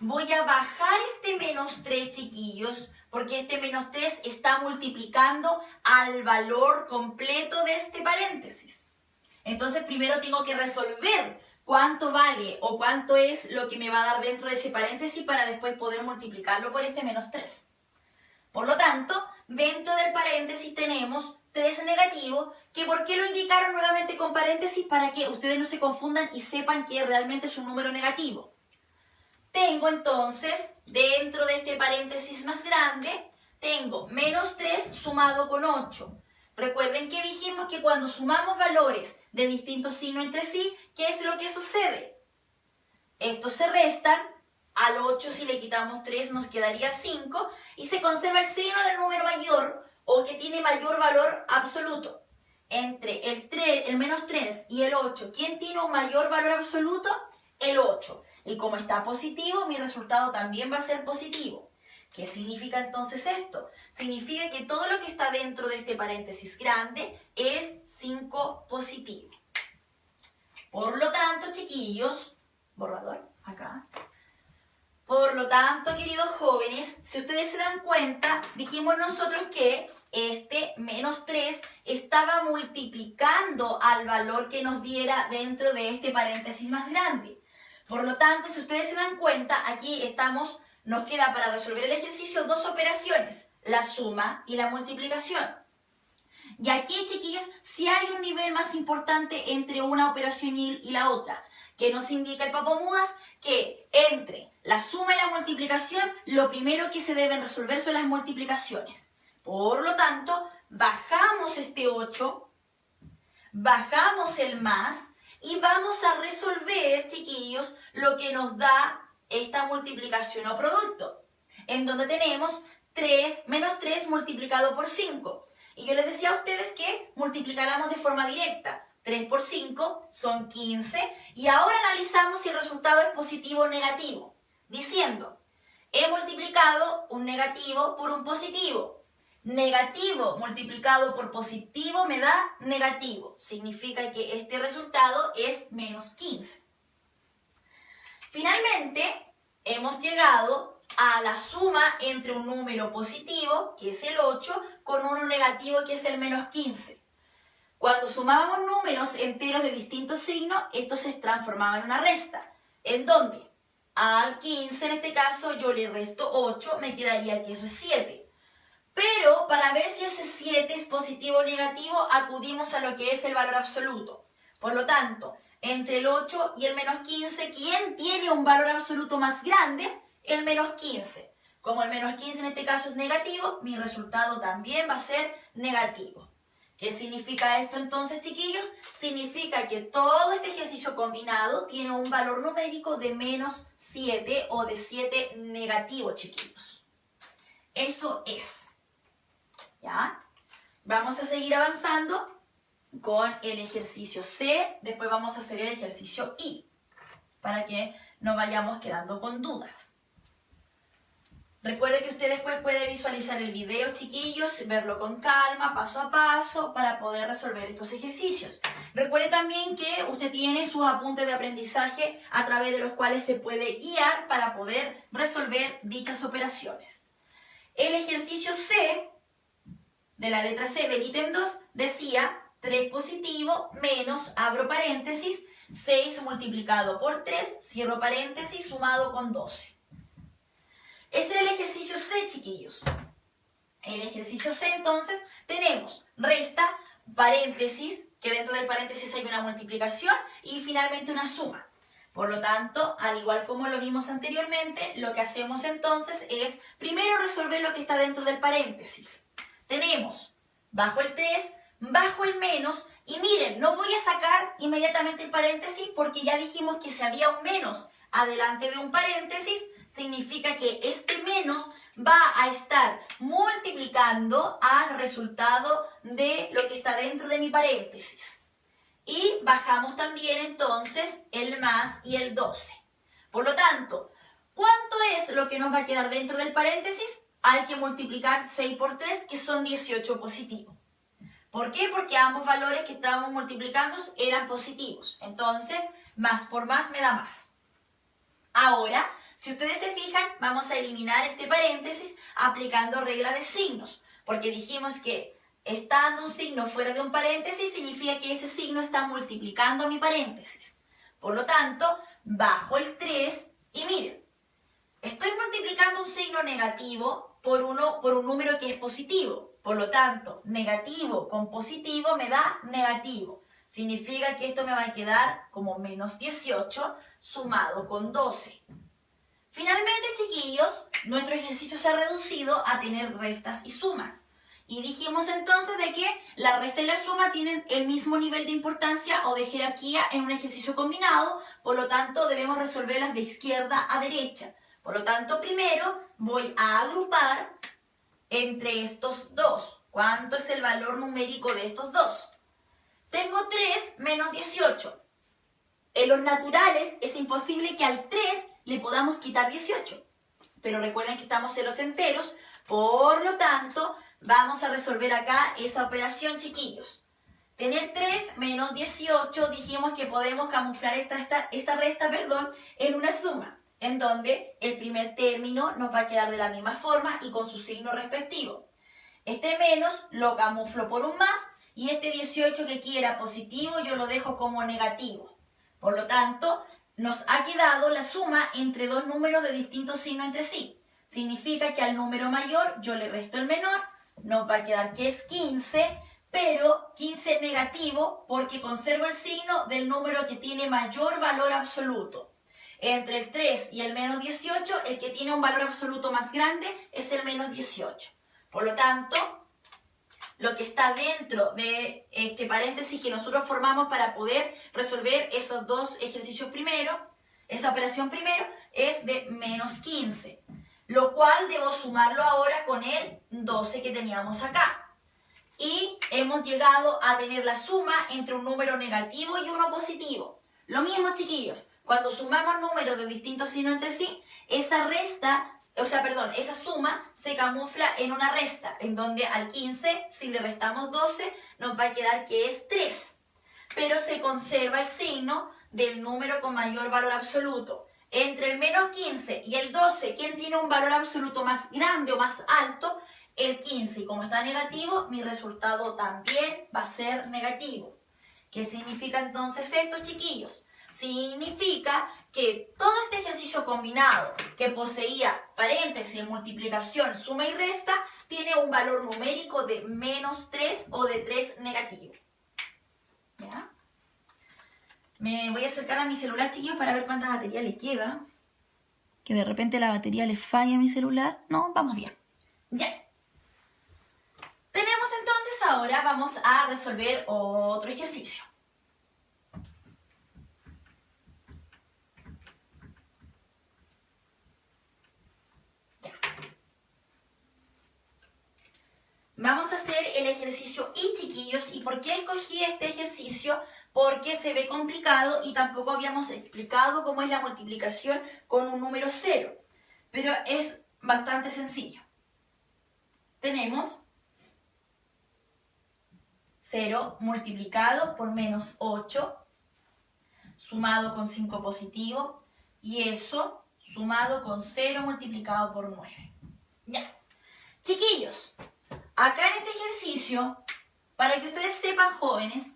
Voy a bajar este -3, chiquillos, porque este -3 está multiplicando al valor completo de este paréntesis. Entonces primero tengo que resolver cuánto vale o cuánto es lo que me va a dar dentro de ese paréntesis para después poder multiplicarlo por este -3. Por lo tanto, dentro del paréntesis tenemos 3 negativo, que ¿por qué lo indicaron nuevamente con paréntesis? Para que ustedes no se confundan y sepan que realmente es un número negativo. Tengo entonces, dentro de este paréntesis más grande, tengo -3 sumado con 8. Recuerden que dijimos que cuando sumamos valores de distintos signos entre sí, ¿qué es lo que sucede? Estos se restan, al 8 si le quitamos 3 nos quedaría 5 y se conserva el signo del número mayor o que tiene mayor valor absoluto. Entre el -3 y el 8, ¿quién tiene un mayor valor absoluto? El 8. Y como está positivo, mi resultado también va a ser positivo. ¿Qué significa entonces esto? Significa que todo lo que está dentro de este paréntesis grande es 5 positivo. Por lo tanto, chiquillos, borrador, acá. Por lo tanto, queridos jóvenes, si ustedes se dan cuenta, dijimos nosotros que este -3 estaba multiplicando al valor que nos diera dentro de este paréntesis más grande. Por lo tanto, si ustedes se dan cuenta, aquí nos queda para resolver el ejercicio 2 operaciones, la suma y la multiplicación. Y aquí, chiquillos, sí hay un nivel más importante entre una operación y la otra, que nos indica el Papamudas que entre la suma y la multiplicación, lo primero que se deben resolver son las multiplicaciones. Por lo tanto, bajamos este 8, bajamos el más y vamos a resolver, chiquillos, lo que nos da esta multiplicación o producto, en donde tenemos -3 multiplicado por 5. Y yo les decía a ustedes que multiplicáramos de forma directa. 3 por 5 son 15 y ahora analizamos si el resultado es positivo o negativo, diciendo, he multiplicado un negativo por un positivo. Negativo multiplicado por positivo me da negativo. Significa que este resultado es -15. Finalmente, hemos llegado a la suma entre un número positivo, que es el 8, con uno negativo, que es el -15. Cuando sumábamos números enteros de distintos signos, esto se transformaba en una resta, en donde al 15, en este caso, yo le resto 8, me quedaría que eso es 7. Pero para ver si ese 7 es positivo o negativo, acudimos a lo que es el valor absoluto. Por lo tanto, entre el 8 y el menos 15, ¿quién tiene un valor absoluto más grande? El menos 15. Como el menos 15 en este caso es negativo, mi resultado también va a ser negativo. ¿Qué significa esto entonces, chiquillos? Significa que todo este ejercicio combinado tiene un valor numérico de menos 7 o de 7 negativo, chiquillos. Eso es. ¿Ya? Vamos a seguir avanzando con el ejercicio C, después vamos a hacer el ejercicio I, para que no vayamos quedando con dudas. Recuerden que usted después puede visualizar el video, chiquillos, verlo con calma, paso a paso, para poder resolver estos ejercicios. Recuerde también que usted tiene sus apuntes de aprendizaje a través de los cuales se puede guiar para poder resolver dichas operaciones. El ejercicio C, de la letra C del ítem 2, decía 3 positivo menos, abro paréntesis, 6 multiplicado por 3, cierro paréntesis, sumado con 12. Ese es el ejercicio C, chiquillos. El ejercicio C, entonces, tenemos resta, paréntesis, que dentro del paréntesis hay una multiplicación, y finalmente una suma. Por lo tanto, al igual como lo vimos anteriormente, lo que hacemos entonces es primero resolver lo que está dentro del paréntesis. Tenemos bajo el 3, bajo el menos, y miren, no voy a sacar inmediatamente el paréntesis porque ya dijimos que si había un menos adelante de un paréntesis, significa que este menos va a estar multiplicando al resultado de lo que está dentro de mi paréntesis. Y bajamos también entonces el más y el 12. Por lo tanto, ¿cuánto es lo que nos va a quedar dentro del paréntesis? Hay que multiplicar 6 por 3, que son 18 positivos. ¿Por qué? Porque ambos valores que estábamos multiplicando eran positivos. Entonces, más por más me da más. Ahora, si ustedes se fijan, vamos a eliminar este paréntesis aplicando regla de signos. Porque dijimos que estando un signo fuera de un paréntesis, significa que ese signo está multiplicando mi paréntesis. Por lo tanto, bajo el 3 y miren, estoy multiplicando un signo negativo por un número que es positivo. Por lo tanto, negativo con positivo me da negativo. Significa que esto me va a quedar como menos 18 sumado con 12. Finalmente, chiquillos, nuestro ejercicio se ha reducido a tener restas y sumas. Y dijimos entonces de que la resta y la suma tienen el mismo nivel de importancia o de jerarquía en un ejercicio combinado, por lo tanto debemos resolverlas de izquierda a derecha. Por lo tanto, primero voy a agrupar entre estos dos. ¿Cuánto es el valor numérico de estos dos? Tengo 3 menos 18. En los naturales es imposible que al 3 le podamos quitar 18. Pero recuerden que estamos en los enteros, por lo tanto, vamos a resolver acá esa operación, chiquillos. Tener 3 menos 18, dijimos que podemos camuflar esta resta, en una suma, en donde el primer término nos va a quedar de la misma forma y con su signo respectivo. Este menos lo camuflo por un más y este 18 que aquí era positivo yo lo dejo como negativo. Por lo tanto, nos ha quedado la suma entre dos números de distinto signo entre sí. Significa que al número mayor yo le resto el menor, nos va a quedar que es 15, pero 15 negativo porque conservo el signo del número que tiene mayor valor absoluto. Entre el 3 y el menos 18, el que tiene un valor absoluto más grande es el menos 18. Por lo tanto, lo que está dentro de este paréntesis que nosotros formamos para poder resolver esos dos ejercicios primero, esa operación primero, es de menos 15. Lo cual debo sumarlo ahora con el 12 que teníamos acá. Y hemos llegado a tener la suma entre un número negativo y uno positivo. Lo mismo, chiquillos, cuando sumamos números de distintos signos entre sí, esa suma se camufla en una resta, en donde al 15, si le restamos 12, nos va a quedar que es 3. Pero se conserva el signo del número con mayor valor absoluto. Entre el menos 15 y el 12, ¿quién tiene un valor absoluto más grande o más alto? El 15. Y como está negativo, mi resultado también va a ser negativo. ¿Qué significa entonces esto, chiquillos? Significa que todo este ejercicio combinado que poseía paréntesis, multiplicación, suma y resta, tiene un valor numérico de menos 3 o de 3 negativo. ¿Ya? Me voy a acercar a mi celular, chiquillos, para ver cuánta batería le queda. Que de repente la batería le falla a mi celular. No, vamos bien. Ya. Tenemos entonces ahora, vamos a resolver otro ejercicio. Ya. Vamos a hacer el ejercicio I, chiquillos. ¿Y por qué escogí este ejercicio? Porque se ve complicado y tampoco habíamos explicado cómo es la multiplicación con un número 0. Pero es bastante sencillo. Tenemos 0 multiplicado por menos 8, sumado con 5 positivo, y eso sumado con 0 multiplicado por 9. Ya. Chiquillos, acá en este ejercicio, para que ustedes sepan, jóvenes,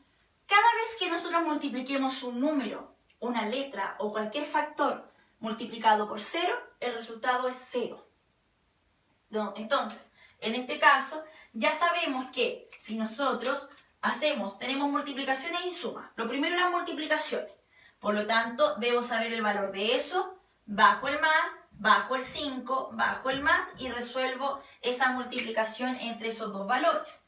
cada vez que nosotros multipliquemos un número, una letra o cualquier factor multiplicado por 0, el resultado es 0. Entonces, en este caso, ya sabemos que si nosotros tenemos multiplicaciones y sumas. Lo primero eran multiplicaciones. Por lo tanto, debo saber el valor de eso, bajo el más, bajo el 5, bajo el más y resuelvo esa multiplicación entre esos dos valores.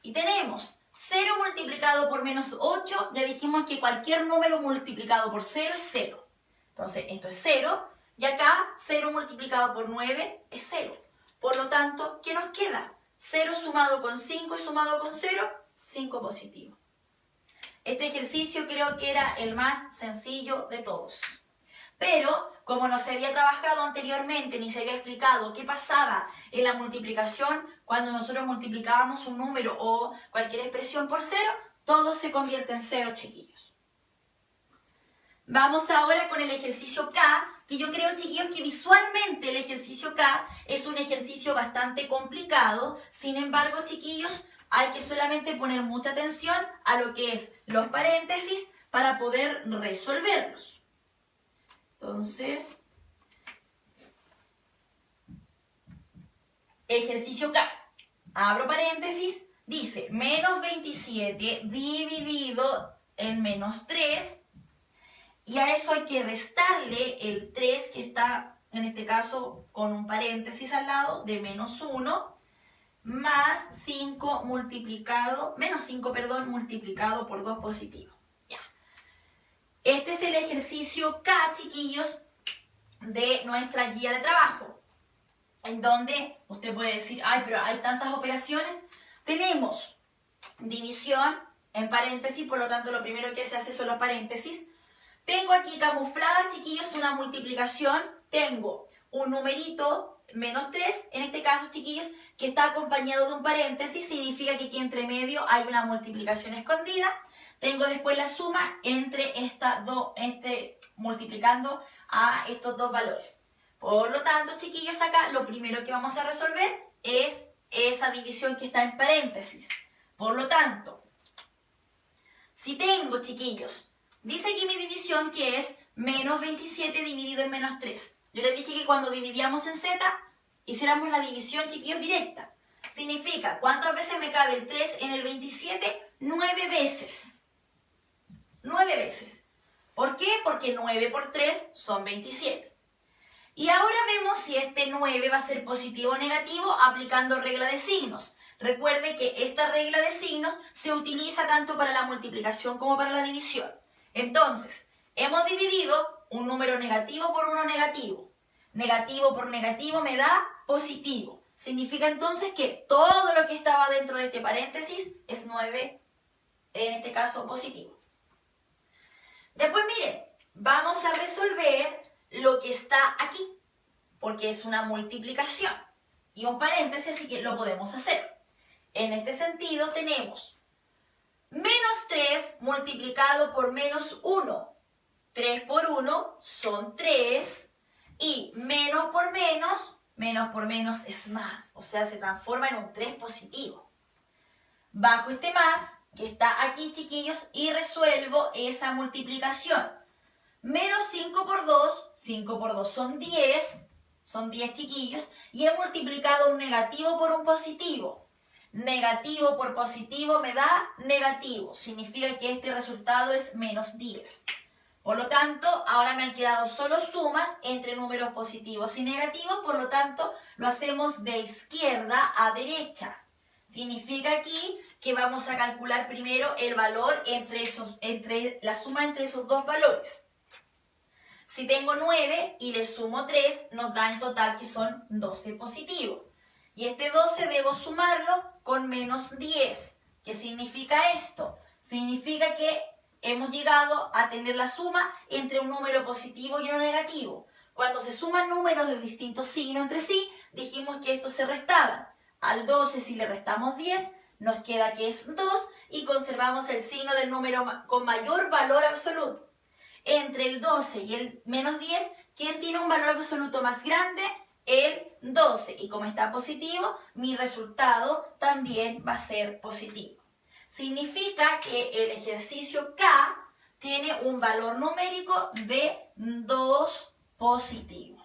Y tenemos 0 multiplicado por menos 8, ya dijimos que cualquier número multiplicado por 0 es 0. Entonces, esto es 0, y acá 0 multiplicado por 9 es 0. Por lo tanto, ¿qué nos queda? 0 sumado con 5 y sumado con 0, 5 positivo. Este ejercicio creo que era el más sencillo de todos. Pero, como no se había trabajado anteriormente ni se había explicado qué pasaba en la multiplicación cuando nosotros multiplicábamos un número o cualquier expresión por 0, todo se convierte en 0, chiquillos. Vamos ahora con el ejercicio K, que yo creo, chiquillos, que visualmente el ejercicio K es un ejercicio bastante complicado. Sin embargo, chiquillos, hay que solamente poner mucha atención a lo que es los paréntesis para poder resolverlos. Entonces, ejercicio K, abro paréntesis, dice menos 27 dividido en menos 3, y a eso hay que restarle el 3 que está, en este caso, con un paréntesis al lado de menos 1, más 5 multiplicado, menos 5, perdón, multiplicado por 2 positivo. Ya. Este es el ejercicio K, chiquillos, de nuestra guía de trabajo, en donde usted puede decir, ay, pero hay tantas operaciones. Tenemos división en paréntesis, por lo tanto lo primero que se hace son los paréntesis. Tengo aquí camuflada, chiquillos, una multiplicación. Tengo un numerito, menos 3, en este caso, chiquillos, que está acompañado de un paréntesis, significa que aquí entre medio hay una multiplicación escondida. Tengo después la suma entre multiplicando a estos dos valores. Por lo tanto, chiquillos, acá lo primero que vamos a resolver es esa división que está en paréntesis. Por lo tanto, si tengo, chiquillos, dice aquí mi división que es menos 27 dividido en menos 3. Yo les dije que cuando dividíamos en z, hiciéramos la división, chiquillos, directa. Significa, ¿cuántas veces me cabe el 3 en el 27? 9 veces. 9 veces. ¿Por qué? Porque 9 por 3 son 27. Y ahora vemos si este 9 va a ser positivo o negativo aplicando regla de signos. Recuerde que esta regla de signos se utiliza tanto para la multiplicación como para la división. Entonces, hemos dividido un número negativo por uno negativo. Negativo por negativo me da positivo. Significa entonces que todo lo que estaba dentro de este paréntesis es 9, en este caso positivo. Después, miren, vamos a resolver lo que está aquí, porque es una multiplicación y un paréntesis, así que lo podemos hacer. En este sentido tenemos menos 3 multiplicado por menos 1. 3 por 1 son 3 y menos por menos es más, o sea, se transforma en un 3 positivo. Bajo este más que está aquí, chiquillos, y resuelvo esa multiplicación. Menos 5 por 2 son 10 chiquillos, y he multiplicado un negativo por un positivo. Negativo por positivo me da negativo, significa que este resultado es menos 10. Por lo tanto, ahora me han quedado solo sumas entre números positivos y negativos, por lo tanto, lo hacemos de izquierda a derecha. Significa aquí que vamos a calcular primero el valor la suma entre esos dos valores. Si tengo 9 y le sumo 3, nos da en total que son 12 positivos. Y este 12 debo sumarlo con menos 10. ¿Qué significa esto? Significa que hemos llegado a tener la suma entre un número positivo y uno negativo. Cuando se suman números de distintos signos entre sí, dijimos que estos se restaban. Al 12, si le restamos 10, nos queda que es 2 y conservamos el signo del número con mayor valor absoluto. Entre el 12 y el menos 10, ¿quién tiene un valor absoluto más grande? El 12. Y como está positivo, mi resultado también va a ser positivo. Significa que el ejercicio K tiene un valor numérico de 2 positivo.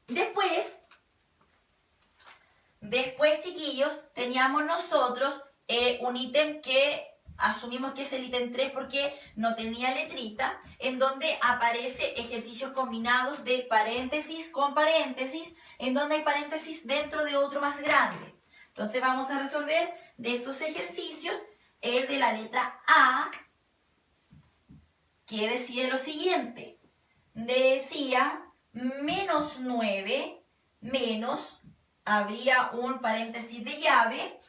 Después, chiquillos, teníamos nosotros un ítem que asumimos que es el ítem 3 porque no tenía letrita, en donde aparece ejercicios combinados de paréntesis con paréntesis, en donde hay paréntesis dentro de otro más grande. Entonces vamos a resolver de esos ejercicios el de la letra A, que decía lo siguiente. Decía menos 9 menos, habría un paréntesis de llave,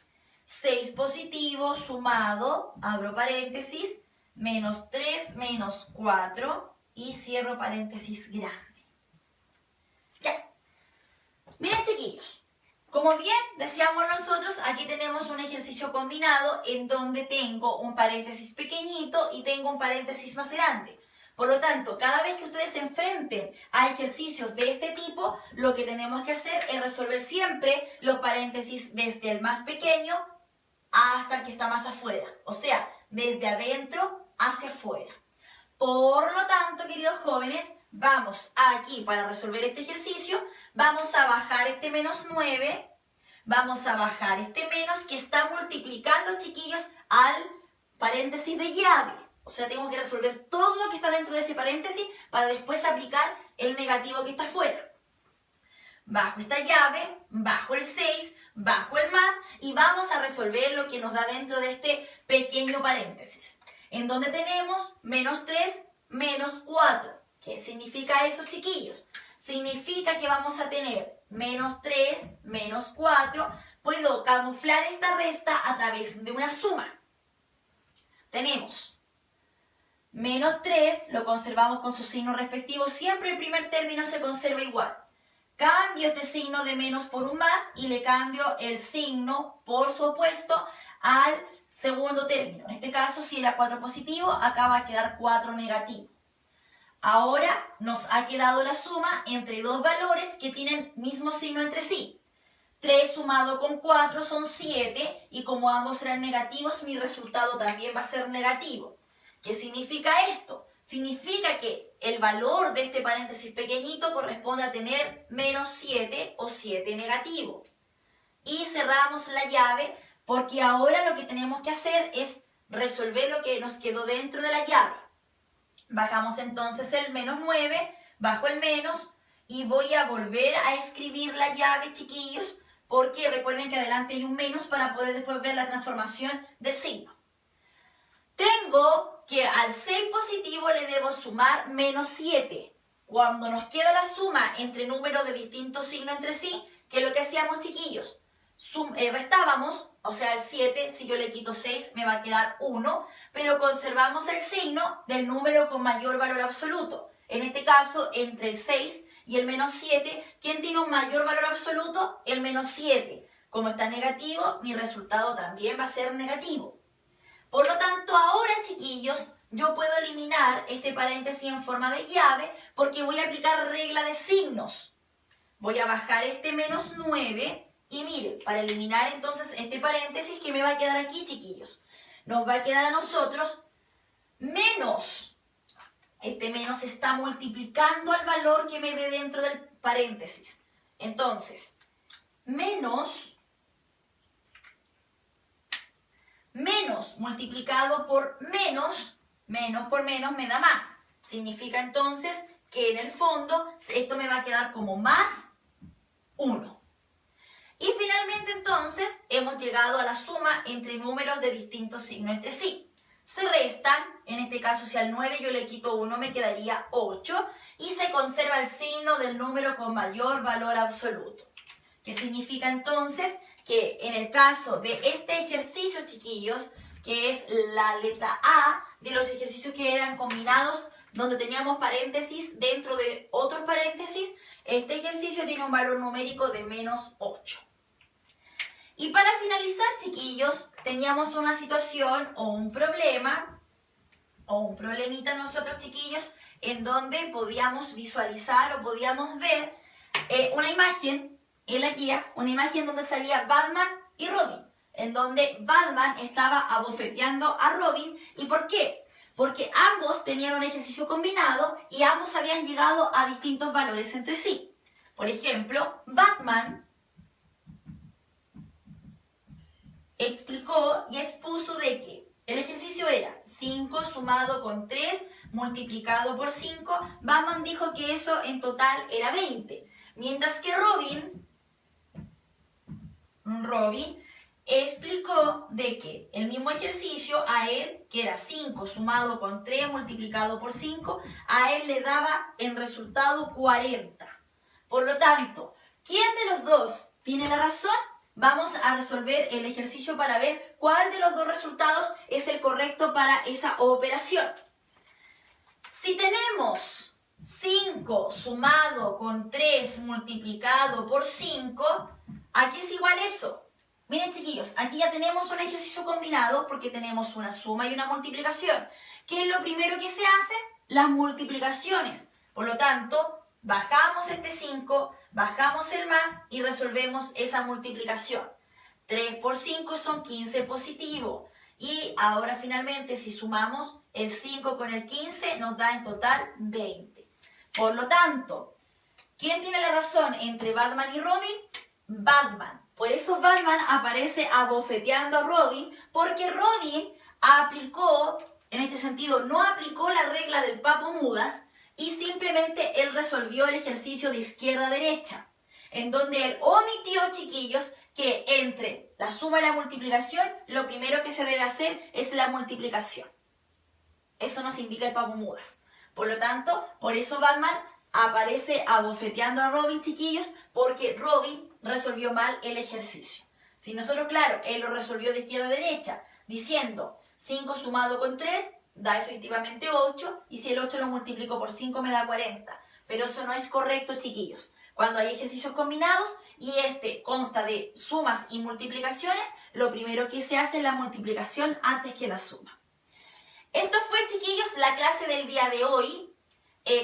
6 positivo sumado, abro paréntesis, menos 3 menos 4 y cierro paréntesis grande. Ya. Miren, chiquillos, como bien decíamos nosotros, aquí tenemos un ejercicio combinado en donde tengo un paréntesis pequeñito y tengo un paréntesis más grande. Por lo tanto, cada vez que ustedes se enfrenten a ejercicios de este tipo, lo que tenemos que hacer es resolver siempre los paréntesis desde el más pequeño hasta el que está más afuera. O sea, desde adentro hacia afuera. Por lo tanto, queridos jóvenes, vamos aquí para resolver este ejercicio, vamos a bajar este menos 9, vamos a bajar este menos que está multiplicando, chiquillos, al paréntesis de llave. O sea, tengo que resolver todo lo que está dentro de ese paréntesis para después aplicar el negativo que está afuera. Bajo esta llave, bajo el 6, bajo el más y vamos a resolver lo que nos da dentro de este pequeño paréntesis. En donde tenemos menos 3, menos 4. ¿Qué significa eso, chiquillos? Significa que vamos a tener menos 3, menos 4. Puedo camuflar esta resta a través de una suma. Tenemos menos 3, lo conservamos con su signo respectivo. Siempre el primer término se conserva igual. Cambio este signo de menos por un más y le cambio el signo por su opuesto al segundo término. En este caso, si era 4 positivo, acá va a quedar 4 negativo. Ahora nos ha quedado la suma entre dos valores que tienen mismo signo entre sí. 3 sumado con 4 son 7 y como ambos eran negativos, mi resultado también va a ser negativo. ¿Qué significa esto? Significa que el valor de este paréntesis pequeñito corresponde a tener menos 7 o 7 negativo. Y cerramos la llave porque ahora lo que tenemos que hacer es resolver lo que nos quedó dentro de la llave. Bajamos entonces el menos 9, bajo el menos y voy a volver a escribir la llave, chiquillos, porque recuerden que adelante hay un menos para poder después ver la transformación del signo. Tengo que al 6 positivo le debo sumar menos 7. Cuando nos queda la suma entre números de distintos signos entre sí, ¿qué es lo que hacíamos, chiquillos? Restábamos, o sea, el 7, si yo le quito 6, me va a quedar 1, pero conservamos el signo del número con mayor valor absoluto. En este caso, entre el 6 y el menos 7, ¿quién tiene un mayor valor absoluto? El menos 7. Como está negativo, mi resultado también va a ser negativo. Por lo tanto, ahora, chiquillos, yo puedo eliminar este paréntesis en forma de llave porque voy a aplicar regla de signos. Voy a bajar este menos 9 y miren, para eliminar entonces este paréntesis, ¿qué me va a quedar aquí, chiquillos? Nos va a quedar a nosotros menos. Este menos está multiplicando al valor que me dé dentro del paréntesis. Entonces, menos multiplicado por menos por menos me da más. Significa entonces que en el fondo esto me va a quedar como más 1. Y finalmente entonces hemos llegado a la suma entre números de distintos signos entre sí. Se restan, en este caso si al 9 yo le quito 1 me quedaría 8 y se conserva el signo del número con mayor valor absoluto. ¿Qué significa entonces? Que en el caso de este ejercicio, chiquillos, que es la letra A de los ejercicios que eran combinados, donde teníamos paréntesis dentro de otros paréntesis, este ejercicio tiene un valor numérico de menos 8. Y para finalizar, chiquillos, teníamos una situación o un problema, o un problemita nosotros, chiquillos, en donde podíamos visualizar o podíamos ver una imagen en la guía, una imagen donde salía Batman y Robin, en donde Batman estaba abofeteando a Robin. ¿Y por qué? Porque ambos tenían un ejercicio combinado y ambos habían llegado a distintos valores entre sí. Por ejemplo, Batman explicó y expuso de que el ejercicio era 5 sumado con 3 multiplicado por 5. Batman dijo que eso en total era 20. Mientras que Robin explicó de que el mismo ejercicio a él, que era 5 sumado con 3 multiplicado por 5, a él le daba en resultado 40. Por lo tanto, ¿quién de los dos tiene la razón? Vamos a resolver el ejercicio para ver cuál de los dos resultados es el correcto para esa operación. Si tenemos 5 sumado con 3 multiplicado por 5, ¿a qué es igual eso? Miren, chiquillos, aquí ya tenemos un ejercicio combinado porque tenemos una suma y una multiplicación. ¿Qué es lo primero que se hace? Las multiplicaciones. Por lo tanto, bajamos este 5, bajamos el más y resolvemos esa multiplicación. 3 por 5 son 15 positivo. Y ahora finalmente, si sumamos el 5 con el 15, nos da en total 20. Por lo tanto, ¿quién tiene la razón entre Batman y Robin? Batman. Por eso Batman aparece abofeteando a Robin, porque Robin aplicó, en este sentido, no aplicó la regla del papo mudas y simplemente él resolvió el ejercicio de izquierda a derecha, en donde él omitió, chiquillos, que entre la suma y la multiplicación, lo primero que se debe hacer es la multiplicación. Eso nos indica el papo mudas. Por lo tanto, por eso Batman aparece abofeteando a Robin, chiquillos, porque Robin resolvió mal el ejercicio. Si nosotros, claro, él lo resolvió de izquierda a derecha, diciendo 5 sumado con 3 da efectivamente 8, y si el 8 lo multiplico por 5 me da 40. Pero eso no es correcto, chiquillos. Cuando hay ejercicios combinados y este consta de sumas y multiplicaciones, lo primero que se hace es la multiplicación antes que la suma. Esto fue, chiquillos, la clase del día de hoy.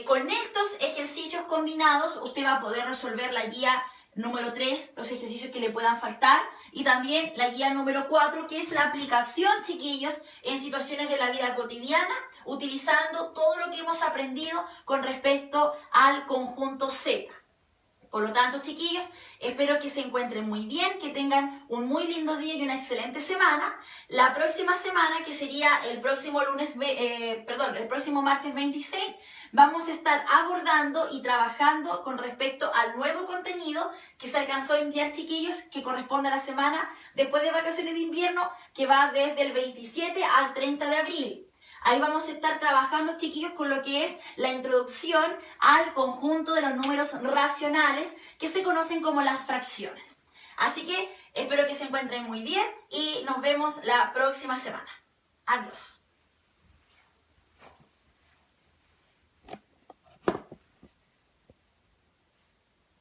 Con estos ejercicios combinados usted va a poder resolver la guía número 3, los ejercicios que le puedan faltar, y también la guía número 4, que es la aplicación, chiquillos, en situaciones de la vida cotidiana, utilizando todo lo que hemos aprendido con respecto al conjunto Z. Por lo tanto, chiquillos, espero que se encuentren muy bien, que tengan un muy lindo día y una excelente semana. La próxima semana, que sería el próximo el próximo martes 26, vamos a estar abordando y trabajando con respecto al nuevo contenido que se alcanzó a enviar, chiquillos, que corresponde a la semana después de vacaciones de invierno, que va desde el 27 al 30 de abril. Ahí vamos a estar trabajando, chiquillos, con lo que es la introducción al conjunto de los números racionales que se conocen como las fracciones. Así que espero que se encuentren muy bien y nos vemos la próxima semana. Adiós.